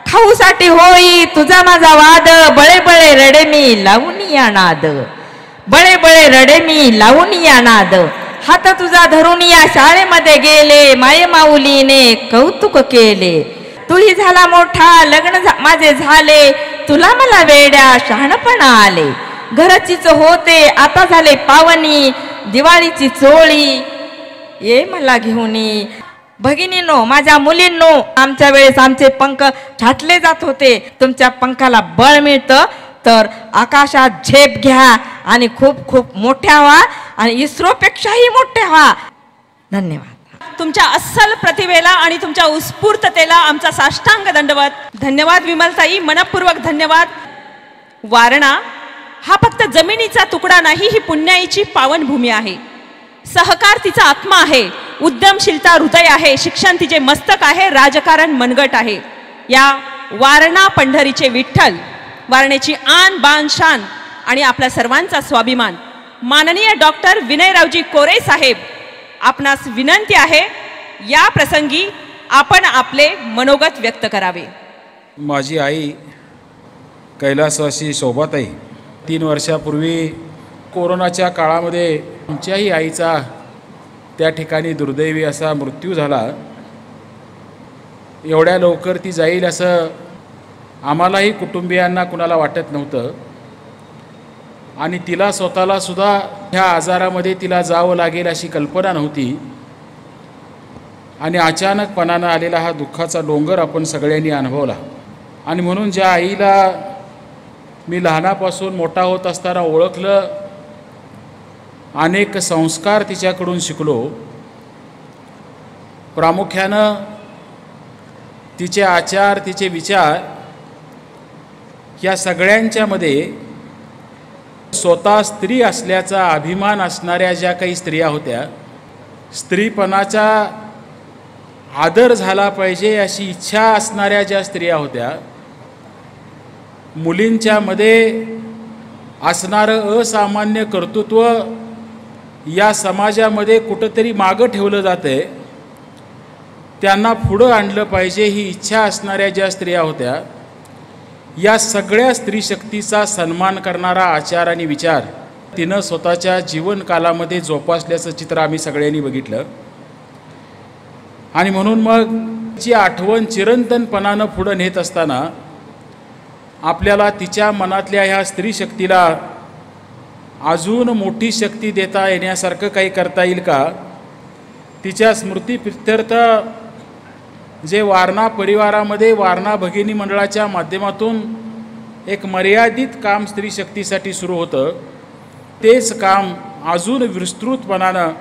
N: खाऊसाठी होई तुझा माझा वाद बळे बळे रडे मी लावून या नाद बळे बळे रडे मी लावून या नाद हात तुझा धरून या शाळेमध्ये गेले माये माऊलीने कौतुक केले तूही झाला मोठा लग्न माझे झाले तुला मला वेड्या शहाणपणा आले घरचीच होते आता झाले पावनी दिवाळीची चोळी ये मला घेऊनी भगिनींनो माझ्या मुलींनो आमच्या वेळेस आमचे पंख छाटले जात होते तुमच्या पंखाला बळ मिळतं तर आकाशात झेप घ्या आणि खूप खूप मोठ्या व्हा आणि इस्रोपेक्षाही मोठ्या व्हा. धन्यवाद.
D: तुमच्या अस्सल प्रतिभेला आणि तुमच्या उत्स्फूर्ततेला आमचा साष्टांग दंडवत. धन्यवाद विमलताई, मनपूर्वक धन्यवाद. वारणा हा फक्त जमिनीचा तुकडा नाही, ही पुण्याईची पावनभूमी आहे. सहकार तिचा आत्मा आहे, उद्यमशीलता हृदय आहे, शिक्षण तिचे मस्तक आहे, राजकारण मनगट आहे. या वारणा पंढरीचे विठ्ठल, वारणेची आन बान शान आणि आपल्या सर्वांचा स्वाभिमान माननीय डॉक्टर विनयरावजी कोरे साहेब, आपणास विनंती आहे या प्रसंगी आपण आपले मनोगत व्यक्त करावे.
O: माझी आई कैलासवासी शोभाताई 3 वर्षापूर्वी कोरोनाच्या काळामध्ये आमच्याही आईचा त्या ठिकाणी दुर्दैवी असा मृत्यू झाला. एवढ्या लवकर ती जाईल असं आम्हालाही कुटुंबियांना कुणाला वाटत नव्हतं आणि तिला स्वतःला सुद्धा ह्या आजारामध्ये तिला जावं लागेल अशी कल्पना नव्हती. आणि अचानकपणानं आलेला हा दुःखाचा डोंगर आपण सगळ्यांनी अनुभवला. आणि म्हणून ज्या आईला मी लहानापासून मोठा होत असताना ओळखलं, अनेक संस्कार तिच्याकडून शिकलो, प्रामुख्यानं तिचे आचार, तिचे विचार या सगळ्यांच्यामध्ये स्वतः स्त्री असल्याचा अभिमान असणाऱ्या ज्या काही स्त्रिया होत्या, स्त्रीपणाचा आदर झाला पाहिजे अशी इच्छा असणाऱ्या ज्या स्त्रिया होत्या, मुलींच्यामध्ये असणारं असामान्य कर्तृत्व या समाजामध्ये कुठंतरी मागं ठेवलं जातंय, त्यांना पुढं आणलं पाहिजे ही इच्छा असणाऱ्या ज्या स्त्रिया होत्या, या सगळ्या स्त्रीशक्तीचा सन्मान करणारा आचार आणि विचार तिनं स्वतःच्या जीवनकालामध्ये जोपासल्याचं चित्र आम्ही सगळ्यांनी बघितलं. आणि म्हणून मग जी आठवण चिरंतनपणानं पुढं नेत असताना आपल्याला तिच्या मनातल्या ह्या स्त्रीशक्तीला अजून मोठी शक्ती देता येण्यासारखं काही करता येईल का, तिच्या स्मृतीप्रित्यर्थ जे वारणा परिवारामध्ये वारणा भगिनी मंडळाच्या माध्यमातून एक मर्यादित काम स्त्रीशक्तीसाठी सुरू होतं, तेच काम अजून विस्तृतपणानं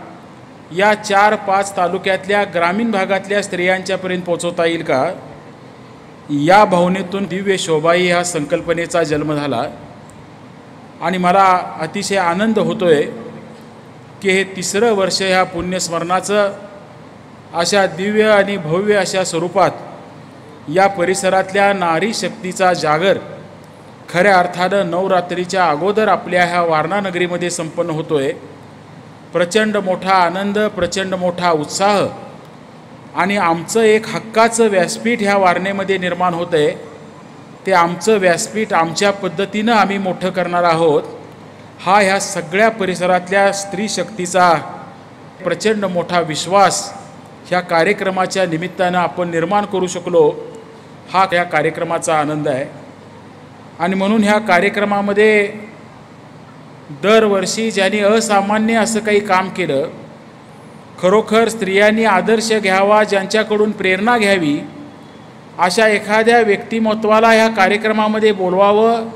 O: या 4-5 तालुक्यातल्या ग्रामीण भागातल्या स्त्रियांच्यापर्यंत पोचवता येईल का, या भावनेतून दिव्य शोभाई ह्या संकल्पनेचा जन्म झाला. आणि मला अतिशय आनंद होतोय की हे 3रं वर्ष ह्या पुण्यस्मरणाचं अशा दिव्य आणि भव्य अशा स्वरूपात या परिसरातल्या नारी शक्तीचा जागर खऱ्या अर्थानं नवरात्रीच्या अगोदर आपल्या ह्या वारणा नगरीमध्ये संपन्न होतोय. प्रचंड मोठा आनंद, प्रचंड मोठा उत्साह आणि आमचं एक हक्काचं व्यासपीठ ह्या वारणेमध्ये निर्माण होतं आहे. ते आमचं व्यासपीठ आमच्या पद्धतीनं आम्ही मोठं करणार आहोत, हा ह्या सगळ्या परिसरातल्या स्त्रीशक्तीचा प्रचंड मोठा विश्वास ह्या कार्यक्रमाच्या निमित्तानं आपण निर्माण करू शकलो, हा ह्या कार्यक्रमाचा आनंद आहे. आणि म्हणून ह्या कार्यक्रमामध्ये दरवर्षी ज्यांनी असामान्य असं काही काम केलं, खरोखर स्त्रियांनी आदर्श घ्यावा, ज्यांच्याकडून प्रेरणा घ्यावी, अशा एखाद्या व्यक्तिमत्वाला ह्या कार्यक्रमामध्ये बोलवावं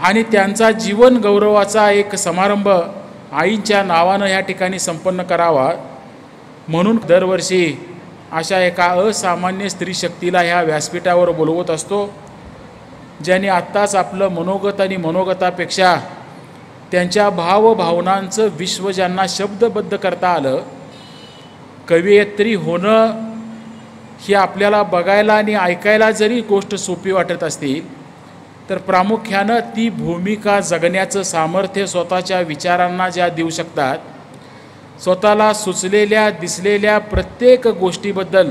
O: आणि त्यांचा जीवन गौरवाचा एक समारंभ आईंच्या नावानं ह्या ठिकाणी संपन्न करावा. म्हणून दरवर्षी अशा एका असामान्य स्त्री शक्तीला ह्या व्यासपीठावर बोलवत असतो, ज्याने आत्ताच आपलं मनोगत आणि मनोगतापेक्षा त्यांच्या भावभावनांचं विश्व ज्यांना शब्दबद्ध करता आलं. कवयित्री होणं ही आपल्याला बघायला आणि ऐकायला जरी गोष्ट सोपी वाटत असतील, तर प्रामुख्यानं ती भूमिका जगण्याचं सामर्थ्य स्वतःच्या विचारांना ज्या देऊ शकतात, स्वतःला सुचलेल्या दिसलेल्या प्रत्येक गोष्टीबद्दल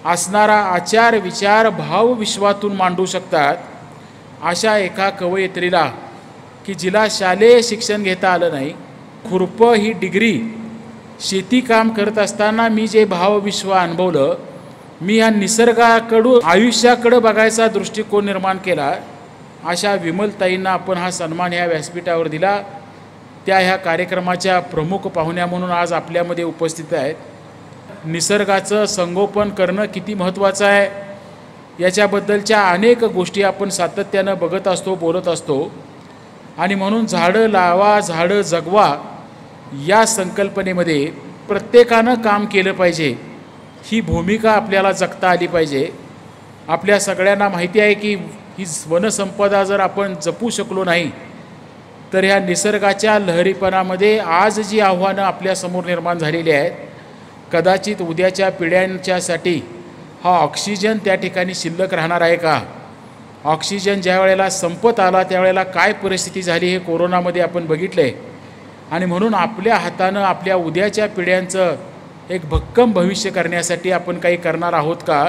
O: असणारा आचार विचार भाव विश्वातून मांडू शकतात, अशा एका कवयित्रीला, की जिला शालेय शिक्षण घेता आलं नाही, खुरप ही डिग्री, शेती काम करत असताना मी जे भावविश्व अनुभवलं, मी ह्या निसर्गाकडून आयुष्याकडं बघायचा दृष्टिकोन निर्माण केला, अशा विमलताईंना आपण हा सन्मान ह्या व्यासपीठावर दिला. त्या ह्या कार्यक्रमाच्या प्रमुख पाहुण्या म्हणून आज आपल्यामध्ये उपस्थित आहेत. निसर्गाचं संगोपन करणं किती महत्त्वाचं आहे याच्याबद्दलच्या अनेक गोष्टी आपण सातत्यानं बघत असतो, बोलत असतो. आणि म्हणून झाडं लावा झाडं जगवा या संकल्पनेमध्ये प्रत्येकानं काम केलं पाहिजे. ही भूमिका आपल्याला जगता आली पाहिजे. आपल्या सगळ्यांना माहिती आहे की ही वनसंपदा जर आपण जपू शकलो नाही, तर ह्या निसर्गाच्या लहरीपणामध्ये आज जी आव्हानं आपल्यासमोर निर्माण झालेली आहेत, कदाचित उद्याच्या पिढ्यांच्यासाठी हा ऑक्सिजन त्या ठिकाणी शिल्लक राहणार आहे का? ऑक्सिजन ज्या वेळेला संपत आला त्यावेळेला काय परिस्थिती झाली हे कोरोनामध्ये आपण बघितलं आहे. आणि म्हणून आपल्या हातानं आपल्या उद्याच्या पिढ्यांचं एक भक्कम भविष्य करण्यासाठी आपण काही करणार आहोत का,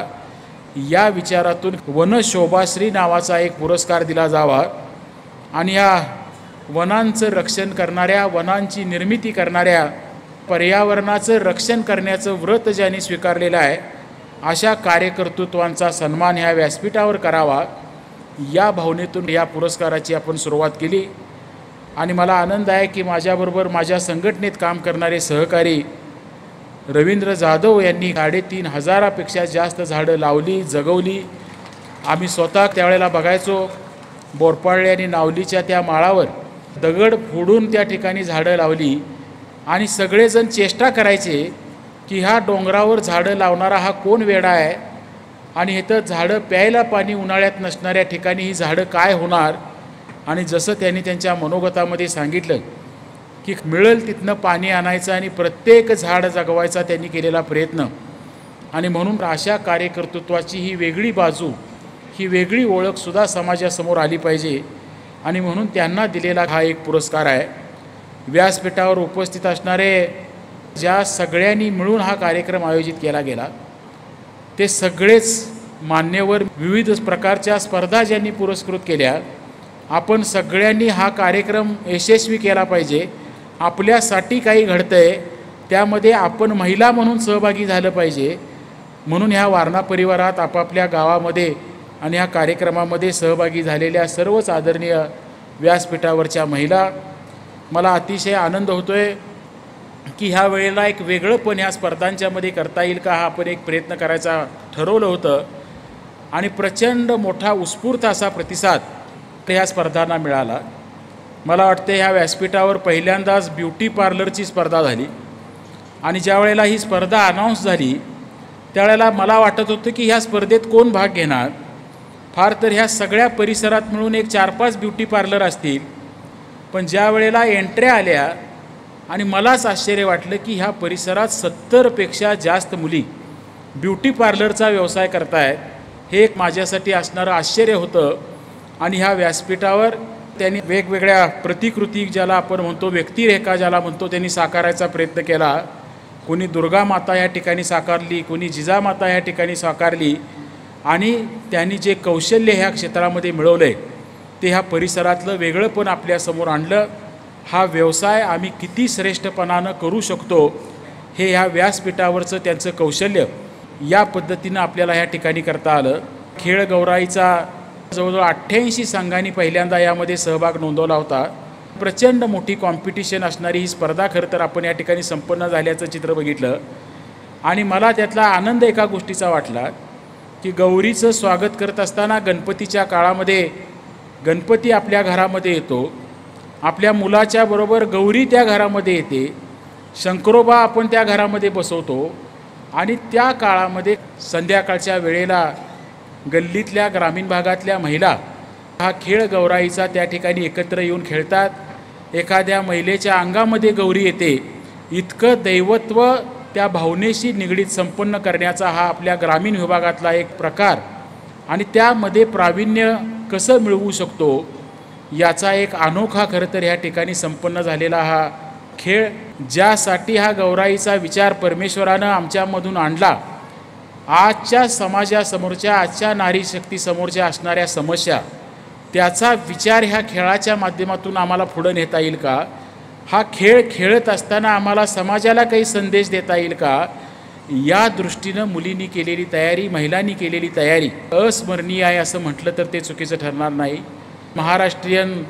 O: या विचारातून वनशोभाश्री नावाचा एक पुरस्कार दिला जावा. आणि ह्या वनांचं रक्षण करणाऱ्या, वनांची निर्मिती करणाऱ्या, पर्यावरणाचं रक्षण करण्याचं व्रत ज्यांनी स्वीकारलेलं आहे, अशा कार्यकर्तृत्वांचा सन्मान ह्या व्यासपीठावर करावा, या भावनेतून या पुरस्काराची आपण सुरुवात केली. आणि मला आनंद आहे की माझ्याबरोबर माझ्या संघटनेत काम करणारे सहकारी रवींद्र जाधव यांनी 3,500पेक्षा जास्त झाडं लावली, जगवली. आम्ही स्वतः त्यावेळेला बघायचो, बोरपाळले आणि नावलीच्या त्या माळावर दगड फोडून त्या ठिकाणी झाडं लावली. आणि सगळेजण चेष्टा करायचे की ह्या डोंगरावर झाडं लावणारा हा कोण वेडा आहे, आणि हे तर झाडं प्यायला पाणी उन्हाळ्यात नसणाऱ्या ठिकाणी ही झाडं काय होणार. आणि जसं त्यांनी त्यांच्या मनोगतामध्ये सांगितलं की मिळेल तिथनं पाणी आणायचं आणि प्रत्येक झाड जगवायचा त्यांनी केलेला प्रयत्न. आणि म्हणून अशा कार्यकर्तृत्वाची ही वेगळी बाजू, ही वेगळी ओळखसुद्धा समाजासमोर आली पाहिजे. आणि म्हणून त्यांना दिलेला हा एक पुरस्कार आहे. व्यासपीठावर उपस्थित असणारे ज्या सगळ्यांनी मिळून हा कार्यक्रम आयोजित केला गेला, ते सगळेच मान्यवर, विविध प्रकारच्या स्पर्धा ज्यांनी पुरस्कृत केल्या, आपण सगळ्यांनी हा कार्यक्रम यशस्वी केला पाहिजे. आपल्यासाठी काही घडतंय त्यामध्ये आपण महिला म्हणून सहभागी झालं पाहिजे. म्हणून ह्या वारणा परिवारात आपापल्या गावामध्ये आणि ह्या कार्यक्रमामध्ये सहभागी झालेल्या सर्वच आदरणीय व्यासपीठावरच्या महिला, मला अतिशय आनंद होतो आहे की ह्या वेळेला एक वेगळं पण ह्या स्पर्धांच्यामध्ये करता येईल का, हा आपण एक प्रयत्न करायचा ठरवलं होतं. आणि प्रचंड मोठा उत्स्फूर्त असा प्रतिसाद ह्या स्पर्धांना मिळाला. मला वाटते ह्या व्यासपीठावर पहिल्यांदाच ब्युटी पार्लरची स्पर्धा झाली. आणि ज्या वेळेला ही स्पर्धा अनाऊन्स झाली त्यावेळेला मला वाटत होतं की ह्या स्पर्धेत कोण भाग घेणार. फार तर ह्या सगळ्या परिसरात मिळून एक 4-5 ब्युटी पार्लर असतील. पण ज्या वेळेला एंट्र्या आल्या आणि मलाच आश्चर्य वाटलं की ह्या परिसरात 70पेक्षा जास्त मुली ब्युटी पार्लरचा व्यवसाय करतायत. हे एक माझ्यासाठी असणारं आश्चर्य होतं. आणि ह्या व्यासपीठावर त्यांनी वेगवेगळ्या प्रतिकृती, ज्याला आपण म्हणतो व्यक्तिरेखा ज्याला म्हणतो, त्यांनी साकारायचा प्रयत्न केला. कोणी दुर्गा माता या ठिकाणी साकारली, कोणी जिजामाता या ठिकाणी साकारली. आणि त्यांनी जे कौशल्य ह्या क्षेत्रामध्ये मिळवलं आहे ते ह्या परिसरातलं वेगळं पण आपल्यासमोर आणलं. हा व्यवसाय आम्ही किती श्रेष्ठपणानं करू शकतो हे ह्या व्यासपीठावरचं त्यांचं कौशल्य या पद्धतीनं आपल्याला ह्या ठिकाणी करता आलं. खेळगौराईचा जवळजवळ 88 संघांनी पहिल्यांदा यामध्ये सहभाग नोंदवला होता. प्रचंड मोठी कॉम्पिटिशन असणारी ही स्पर्धा खरं तर आपण या ठिकाणी संपन्न झाल्याचं चित्र बघितलं. आणि मला त्यातला आनंद एका गोष्टीचा वाटला की गौरीचं स्वागत करत असताना गणपतीच्या काळामध्ये गणपती आपल्या घरामध्ये येतो, आपल्या मुलाच्या बरोबर गौरी त्या घरामध्ये येते, शंकरोबा आपण त्या घरामध्ये बसवतो. आणि त्या काळामध्ये संध्याकाळच्या वेळेला गल्लीतल्या ग्रामीण भागातल्या महिला हा खेळ गौराईचा त्या ठिकाणी एकत्र येऊन खेळतात. एखाद्या महिलेच्या अंगामध्ये गौरी येते, इतकं दैवत्व त्या भावनेशी निगडीत संपन्न करण्याचा हा आपल्या ग्रामीण विभागातला एक प्रकार आणि त्यामध्ये प्रावीण्य कसं मिळवू शकतो याचा एक अनोखा खरं तर ह्या ठिकाणी संपन्न झालेला हा खेळ, ज्यासाठी हा गौराईचा विचार परमेश्वरानं आमच्यामधून आणला. आजच्या समाजासमोरच्या, आजच्या नारी शक्तीसमोरच्या असणाऱ्या समस्या, त्याचा विचार ह्या खेळाच्या माध्यमातून आम्हाला पुढं नेता येईल का? हा खेळ खेळत असताना आम्हाला समाजाला काही संदेश देता येईल का? या दृष्टीनं मुलींनी केलेली तयारी, महिलांनी केलेली तयारी अस्मरणीय आहे असं म्हटलं तर ते चुकीचं ठरणार नाही. महाराष्ट्रीयन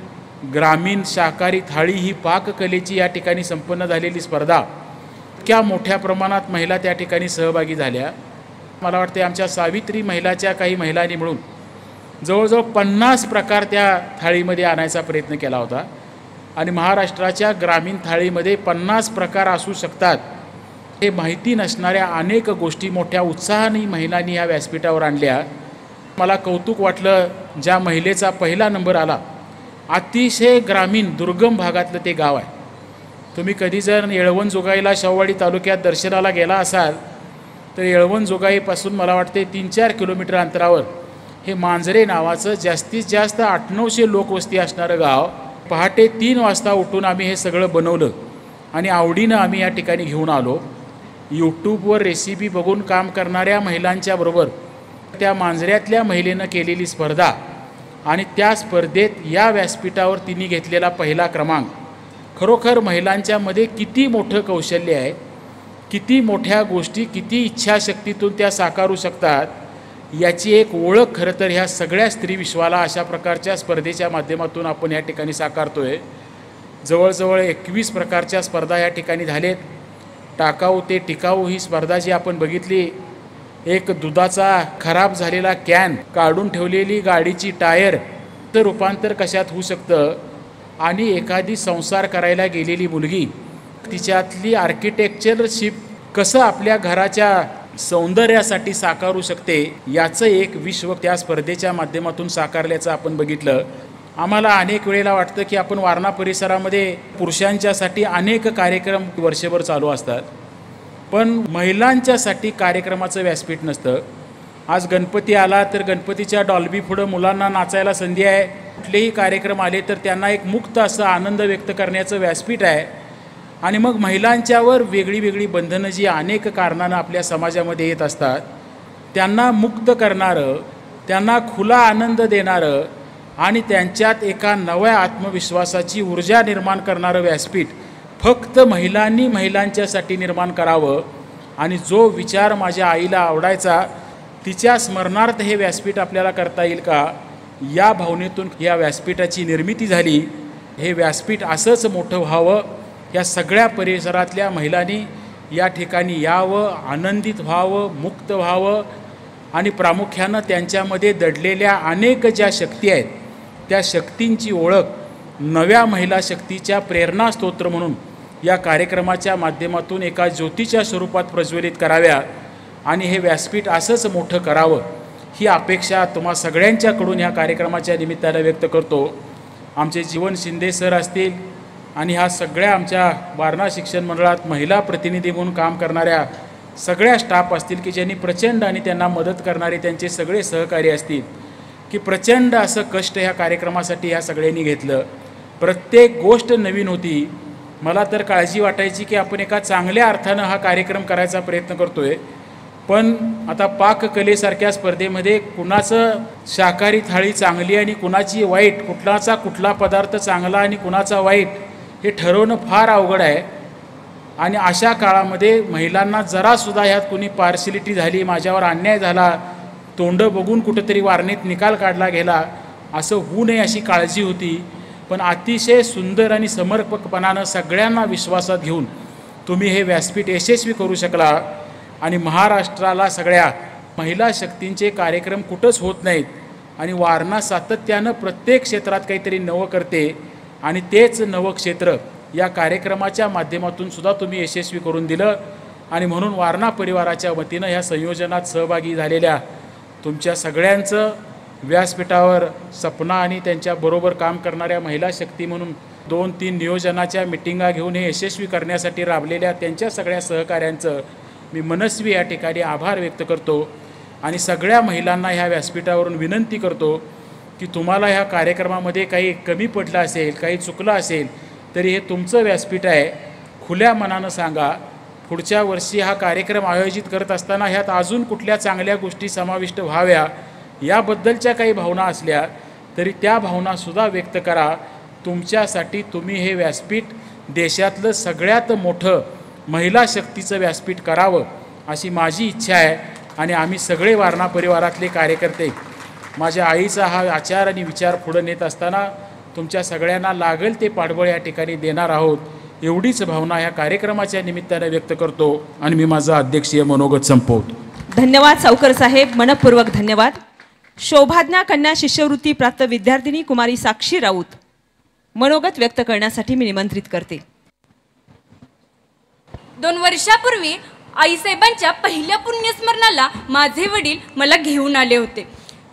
O: ग्रामीण शाकाहारी थाळी ही पाककलेची या ठिकाणी संपन्न झालेली स्पर्धा, इतक्या मोठ्या प्रमाणात महिला त्या ठिकाणी सहभागी झाल्या. मला वाटते आमच्या सावित्री महिलाच्या काही महिलांनी मिळून जवळजवळ 50 प्रकार त्या थाळीमध्ये आणायचा प्रयत्न केला होता आणि महाराष्ट्राच्या ग्रामीण थाळीमध्ये 50 प्रकार असू शकतात हे माहिती नसणाऱ्या अनेक गोष्टी मोठ्या उत्साहाने महिलांनी या व्यासपीठावर आणल्या. मला कौतुक वाटलं ज्या महिलेचा पहिला नंबर आला. अतिशय ग्रामीण दुर्गम भागातलं ते गाव आहे. तुम्ही कधी जर येळवण जोगाईला शाहूवाडी तालुक्यात दर्शनाला गेला असाल तर येळवण जोगाईपासून मला वाटते 3-4 किलोमीटर अंतरावर हे मांजरे नावाचं जास्तीत जास्त 800-900 लोकवस्ती असणारं गाव. पहाटे 3 वाजता उठून आम्ही हे सगळं बनवलं आणि आवडीनं आम्ही या ठिकाणी घेऊन आलो. यूट्यूबवर रेसिपी बघून काम करणाऱ्या महिलांच्या बरोबर त्या मांजऱ्यातल्या महिलेनं केलेली स्पर्धा आणि त्या स्पर्धेत या व्यासपीठावर तिने घेतलेला पहिला क्रमांक, खरोखर महिलांच्यामध्ये किती मोठं कौशल्य आहे, किती मोठ्या गोष्टी, किती इच्छाशक्तीतून त्या साकारू शकतात याची एक ओळख खरं तर ह्या सगळ्या स्त्री विश्वाला अशा प्रकारच्या स्पर्धेच्या माध्यमातून आपण या ठिकाणी साकारतोय. जवळजवळ 21 प्रकारच्या स्पर्धा या ठिकाणी झालेत. टाकाऊ ते टिकाऊ ही स्पर्धा जी आपण बघितली, एक दुधाचा खराब झालेला कॅन काढून ठेवलेली गाडीची टायर तर रूपांतर कशात होऊ शकतं आणि एखादी संसार करायला गेलेली मुलगी तिच्यातली आर्किटेक्चरशिप कसं आपल्या घराच्या सौंदर्यासाठी साकारू शकते याचं एक विश्व त्या स्पर्धेच्या माध्यमातून साकारल्याचं आपण बघितलं. आम्हाला अनेक वेळेला वाटतं की आपण वारणा परिसरामध्ये पुरुषांच्यासाठी अनेक कार्यक्रम वर्षभर चालू असतात, पण महिलांच्यासाठी कार्यक्रमाचं व्यासपीठ नसतं. आज गणपती आला तर गणपतीच्या डॉल्बी पुढं मुलांना नाचायला संधी आहे. कुठलेही कार्यक्रम आले तर त्यांना एक मुक्त असं आनंद व्यक्त करण्याचं व्यासपीठ आहे. आणि मग महिलांच्यावर वेगळी वेगळी बंधनं जी अनेक कारणानं आपल्या समाजामध्ये येत असतात त्यांना मुक्त करणारं, त्यांना खुला आनंद देणारं आणि त्यांच्यात एका नव्या आत्मविश्वासाची ऊर्जा निर्माण करणारं व्यासपीठ फक्त महिलांनी महिलांच्यासाठी निर्माण करावं. आणि जो विचार माझ्या आईला आवडायचा तिच्या स्मरणार्थ हे व्यासपीठ आपल्याला करता येईल का, या भावनेतून या व्यासपीठाची निर्मिती झाली. हे व्यासपीठ असंच मोठं व्हावं, या सगळ्या परिसरातल्या महिलांनी या ठिकाणी यावं, आनंदित व्हावं, मुक्त व्हावं आणि प्रामुख्यानं त्यांच्यामध्ये दडलेल्या अनेक ज्या शक्ती आहेत त्या शक्तींची ओळख नव्या महिला शक्तीच्या प्रेरणा स्तोत्र म्हणून या कार्यक्रमाच्या माध्यमातून एका ज्योतीच्या स्वरूपात प्रज्वलित कराव्या आणि हे व्यासपीठ असंच मोठं करावं ही अपेक्षा तुम्हा सगळ्यांच्याकडून ह्या कार्यक्रमाच्या निमित्तानं व्यक्त करतो. आमचे जीवन शिंदे सर असतील आणि ह्या सगळ्या आमच्या वारणा शिक्षण मंडळात महिला प्रतिनिधी म्हणून काम करणाऱ्या सगळ्या स्टाफ असतील की ज्यांनी प्रचंड आणि त्यांना मदत करणारे त्यांचे सगळे सहकारी असतील की प्रचंड असं कष्ट ह्या कार्यक्रमासाठी ह्या सगळ्यांनी घेतलं. प्रत्येक गोष्ट नवीन होती. मला तर काळजी वाटायची की आपण एका चांगल्या अर्थानं हा कार्यक्रम करायचा प्रयत्न करतोय, पण आता पाककलेसारख्या स्पर्धेमध्ये कुणाचं शाकाहारी थाळी चांगली आणि कुणाची वाईट, कुठलाचा कुठला पदार्थ चांगला आणि कुणाचा वाईट हे ठरवणं फार अवघड आहे. आणि अशा काळामध्ये महिलांना जरासुद्धा ह्यात कुणी पार्शिलिटी झाली, माझ्यावर अन्याय झाला, तोंड बघून कुठंतरी वारणीत निकाल काढला गेला असं होऊ नये अशी काळजी होती. पण अतिशय सुंदर आणि समर्पकपणानं सगळ्यांना विश्वासात घेऊन तुम्ही हे व्यासपीठ यशस्वी करू शकला. आणि महाराष्ट्राला सगळ्या महिला शक्तींचे कार्यक्रम कुठंच होत नाहीत आणि वारणा सातत्यानं प्रत्येक क्षेत्रात काहीतरी नवं करते आणि तेच नवं क्षेत्र या कार्यक्रमाच्या माध्यमातून सुद्धा तुम्ही यशस्वी करून दिलं. आणि म्हणून वारणा परिवाराच्या वतीनं ह्या संयोजनात सहभागी झालेल्या तुमच्या सगळ्यांचं व्यासपीठावर सपना आणि त्यांच्याबरोबर काम करणाऱ्या महिला शक्ती म्हणून 2-3 नियोजनाच्या मिटिंगा घेऊन हे यशस्वी करण्यासाठी राबलेल्या त्यांच्या सगळ्या सहकाऱ्यांचं मी मनस्वी या ठिकाणी आभार व्यक्त करतो आणि सगळ्या महिलांना ह्या व्यासपीठावरून विनंती करतो की तुम्हाला ह्या कार्यक्रमामध्ये काही कमी पडलं असेल, काही चुकलं असेल तरी हे तुमचं व्यासपीठ आहे, खुल्या मनानं सांगा. पुढच्या वर्षी हा कार्यक्रम आयोजित करत असताना ह्यात अजून कुठल्या चांगल्या गोष्टी समाविष्ट व्हाव्या याबद्दलच्या काही भावना असल्या तरी त्या भावनासुद्धा व्यक्त करा. तुमच्यासाठी तुम्ही हे व्यासपीठ देशातलं सगळ्यात मोठं महिला शक्तीचं व्यासपीठ करावं अशी माझी इच्छा आहे. आणि आम्ही सगळे वारणा परिवारातले कार्यकर्ते माझ्या आईचा हा आचार आणि विचार पुढे नेत असताना तुमच्या सगळ्यांना लागेल ते पाठबळ या ठिकाणी देणार आहोत, एवढीच भावना ह्या कार्यक्रमाच्या निमित्ताने व्यक्त करतो आणि मी माझा अध्यक्षीय मनोगत संपवतो.
D: धन्यवाद सावकर साहेब, मनपूर्वक धन्यवाद. शोभाज्ञा कन्या शिष्यवृत्ती प्राप्त विद्यार्थिनी कुमारी साक्षी राऊत मनोगत व्यक्त करण्यासाठी मी निमंत्रित करते.
J: 2 वर्षापूर्वी आईसाहेबांच्या पहिल्या पुण्यस्मरणाला माझे वडील मला घेऊन आले होते.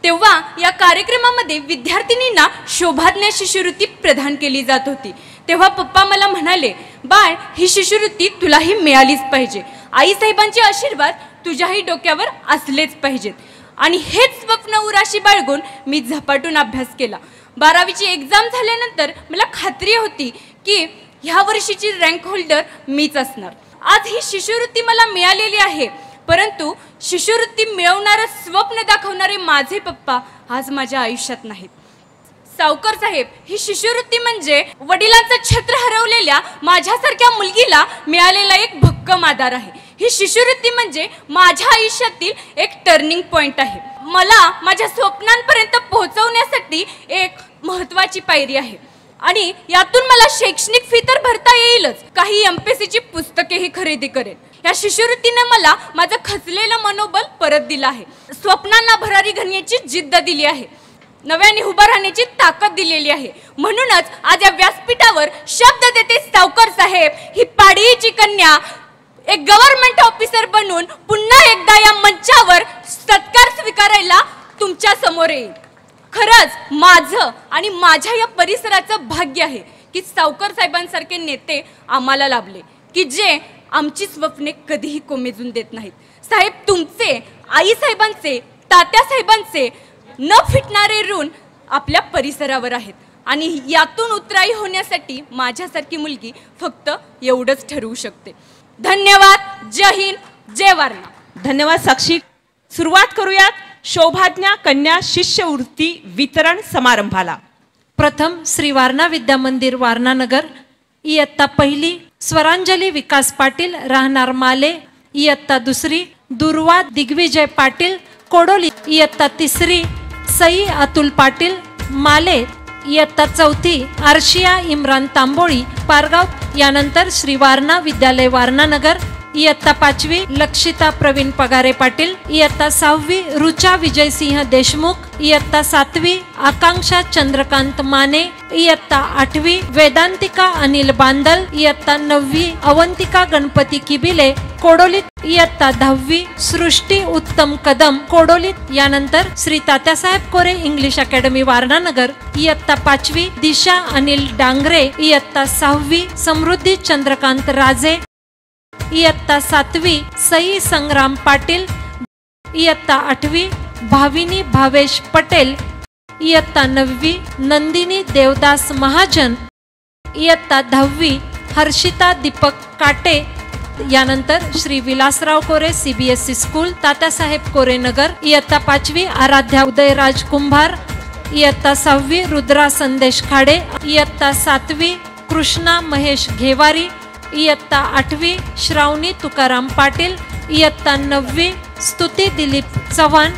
J: तेव्हा या कार्यक्रमामध्ये विद्यार्थिनींना शोभाज्ञा शिष्यवृत्ती प्रदान केली जात होती. तेव्हा पप्पा मला म्हणाले, बाळ ही शिष्यवृत्ती तुलाही मिळालीच पाहिजे, आईसाहेबांचे आशीर्वाद तुझ्याही डोक्यावर असलेच पाहिजेत. आणि हेच स्वप्न उराशी बाळगून मी झपाटून अभ्यास केला. 12वीची एक्झाम झाल्यानंतर मला खात्री होती की ह्या वर्षीची रँक होल्डर मीच असणार. आज ही शिष्यवृत्ती मला मिळालेली आहे, परंतु शिष्यवृत्ती मिळवणारं स्वप्न दाखवणारे माझे पप्पा आज माझ्या आयुष्यात नाहीत. सावकर साहेब, ही शिष्यवृत्ती म्हणजे वडिलांचं छत्र हरवलेल्या माझ्यासारख्या मुलगीला मिळालेला एक भक्कम आधार आहे. ही शिष्यवृत्ती म्हणजे माझ्या आयुष्यातील एक टर्निंग पॉइंट आहे. मला माझ्या स्वप्नांपर्यंत पोहोचवण्यासाठी एक महत्त्वाची पायरी आहे. आणि यातून मला शैक्षणिक फी तर भरता येईलच, काही MPSCची पुस्तकेही खरेदी करेन. या शिष्यवृत्तीने मला माझं खचलेलं मनोबल परत दिलं आहे, स्वप्नांना भरारी घालण्याची जिद्द दिली आहे, नव्याने उभा राहण्याची ताकद दिलेली आहे. म्हणूनच आज या व्यासपीठावर शब्द देते सावकर साहेब, ही पाडळीची कन्या एक गव्हर्नमेंट ऑफिसर बनून पुन्हा एकदा या मंचावर सत्कार स्वीकारायला तुमच्या समोर येईल. खरंच माझं आणि माझ्या या परिसराचं भाग्य आहे की सावकर साहेबांसारखे नेते आम्हाला लाभले की जे आमची स्वप्ने कधीही कोमेजून देत नाहीत. साहेब, तुमचे, आईसाहेबांचे, तात्यासाहेबांचे न फिटणारे ऋण आपल्या परिसरावर आहेत आणि यातून उतराई होण्यासाठी माझ्यासारखी मुलगी फक्त एवढंच ठरवू शकते. धन्यवाद. जय हिंद, जय वारणा.
D: धन्यवाद साक्षी. सुरुवात करूयात शोभाज्ञा कन्या शिष्यवृत्ती वितरण समारंभाला.
B: प्रथम श्री वारणा विद्या मंदिर वारणा नगर, इयत्ता 1 स्वरांजली विकास पाटील राहणार माले, इयत्ता 2 दुर्वा दिग्विजय पाटील कोडोली, इयत्ता 3 सई अतुल पाटील माले, इयत्ता 4 आर्शिया इम्रान तांबोळी पारगाव. यानंतर श्री वारणा विद्यालय वारणा नगर, इयत्ता 5 लक्षिता प्रवीण पगारे पाटील, इयत्ता 6 रुचा विजयसिंह देशमुख, इयत्ता 7 आकांक्षा चंद्रकांत माने, इयत्ता 8 वेदांतिका अनिल बांदल, इयत्ता 9 अवंतिका गणपती किबिले कोडोलीत, इयत्ता 10 सृष्टी उत्तम कदम कोडोलीत. यानंतर श्री तात्यासाहेब कोरे इंग्लिश अकॅडमी वारणा नगर, इयत्ता 5 दिशा अनिल डांगरे, इयत्ता 6 समृद्धी चंद्रकांत राजे, इयत्ता 7 सई संग्राम पाटील, इयत्ता 8 भाविनी भावेश पटेल, इयत्ता 9 नंदिनी देवदास महाजन, इयत्ता 10 हर्षिता दीपक काटे. यानंतर श्री विलासराव कोरे CBSE स्कूल तात्यासाहेब कोरे नगर, इयत्ता 5 आराध्या उदयराज कुंभार, इयत्ता 6 रुद्रा संदेश खाडे, इयत्ता 7 कृष्णा महेश घेवारी, इयत्ता 8 श्रावणी तुकाराम पाटील, इयत्ता 9 स्तुती दिलीप चव्हाण.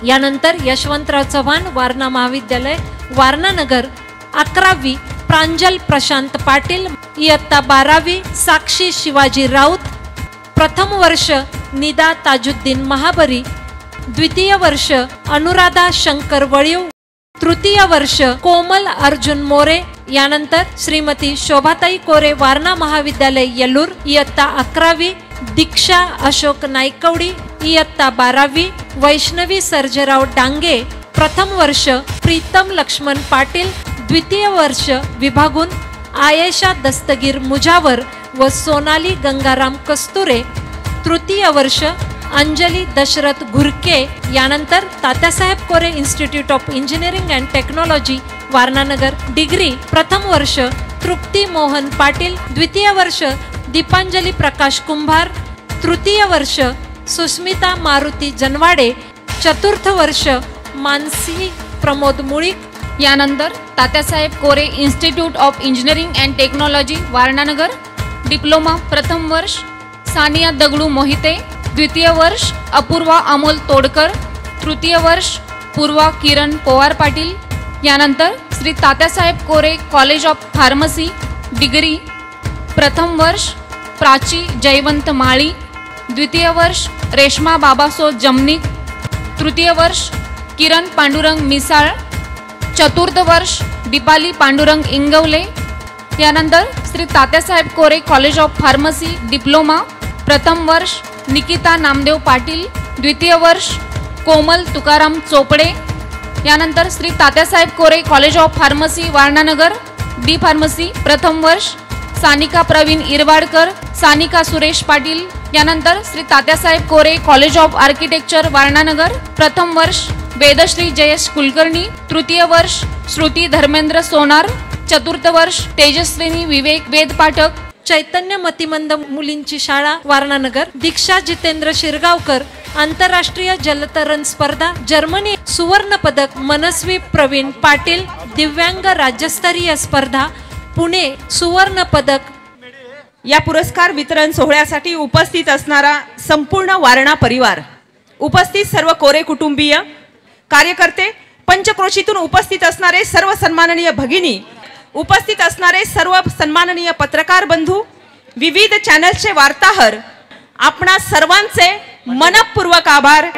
B: यानंतर यशवंतराव चव्हाण वारणा महाविद्यालय वारणा नगर, 11 प्रांजल प्रशांत पाटील, इयत्ता 12 साक्षी शिवाजी राऊत. प्रथम वर्ष निदा ताजुद्दीन महाबरी, द्वितीय वर्ष अनुराधा शंकर वळीव, तृतीय वर्ष कोमल अर्जुन मोरे. यानंतर श्रीमती शोभाताई कोरे वारणा महाविद्यालय येलूर, इयत्ता 11 दीक्षा अशोक नायकवडी इयत्ता 12वी, वैष्णवी सर्जेराव डांगे प्रथम वर्ष, प्रीतम लक्ष्मण पाटील द्वितीय वर्ष विभागून, आयेशा दस्तगीर मुजावर व सोनाली गंगाराम कस्तुरे तृतीय वर्ष, अंजली दशरथ घुरके यानंतर Tatyasaheb Kore Institute of Engineering and Technology Warananagar degree प्रथम वर्ष, तृप्ती मोहन पाटील द्वितीय वर्ष, दीपांजली प्रकाश कुंभार तृतीय वर्ष, सुस्मिता मारुती जनवाडे चतुर्थ वर्ष, मानसी प्रमोद मुळीक
G: यानंतर Tatyasaheb Kore Institute of Engineering and Technology Warananagar diploma प्रथम वर्ष, सानिया दगडू मोहिते द्वितीय वर्ष, अपूर्वा अमोल तोडकर तृतीय वर्ष, पूर्वा किरण पवार पाटील यानंतर Shri Tatyasaheb Kore College of pharmacy degree प्रथम वर्ष, प्राची जयवंत माळी द्वितीय वर्ष, रेश्मा बाबासो जमनिक तृतीय वर्ष, किरण पांडुरंग मिसाळ चतुर्थ वर्ष, दीपाली पांडुरंग इंगवले यानंतर Shri Tatyasaheb Kore College of pharmacy diploma प्रथम वर्ष, निकिता नामदेव पाटील द्वितीय वर्ष, कोमल तुकाराम चोपडे यानंतर Shri Tatyasaheb Kore College of Pharmacy Warananagar D pharmacy प्रथम वर्ष, सानिका प्रवीण इरवाडकर, सानिका सुरेश पाटील यानंतर Shri Tatyasaheb Kore College of Architecture Warananagar प्रथम वर्ष, वेदश्री जयेश कुलकर्णी तृतीय वर्ष, श्रुती धर्मेंद्र सोनार चतुर्थ वर्ष, तेजस्विनी विवेक वेद पाठक
B: चैतन्य मतिमंद मुलींची शाळा वारणानगर, दीक्षा जितेंद्र शिरगावकर आंतरराष्ट्रीय जलतरण स्पर्धा जर्मनी सुवर्ण पदक, मनस्वी प्रवीण पाटील दिव्यांग राज्यस्तरीय स्पर्धा पुणे सुवर्ण पदक।
D: या पुरस्कार वितरण सोहळ्यासाठी उपस्थित असणारा संपूर्ण वारणा परिवार, उपस्थित सर्व कोरे कुटुंबीय, कार्यकर्ते, पंचक्रोशीतून उपस्थित असणारे सर्व सन्माननीय भगिनी, उपस्थित असणारे सर्व सन्माननीय पत्रकार बंधू, विविध चॅनलचे वार्ताहर, आपणा सर्वांचे मनपूर्वक आभार।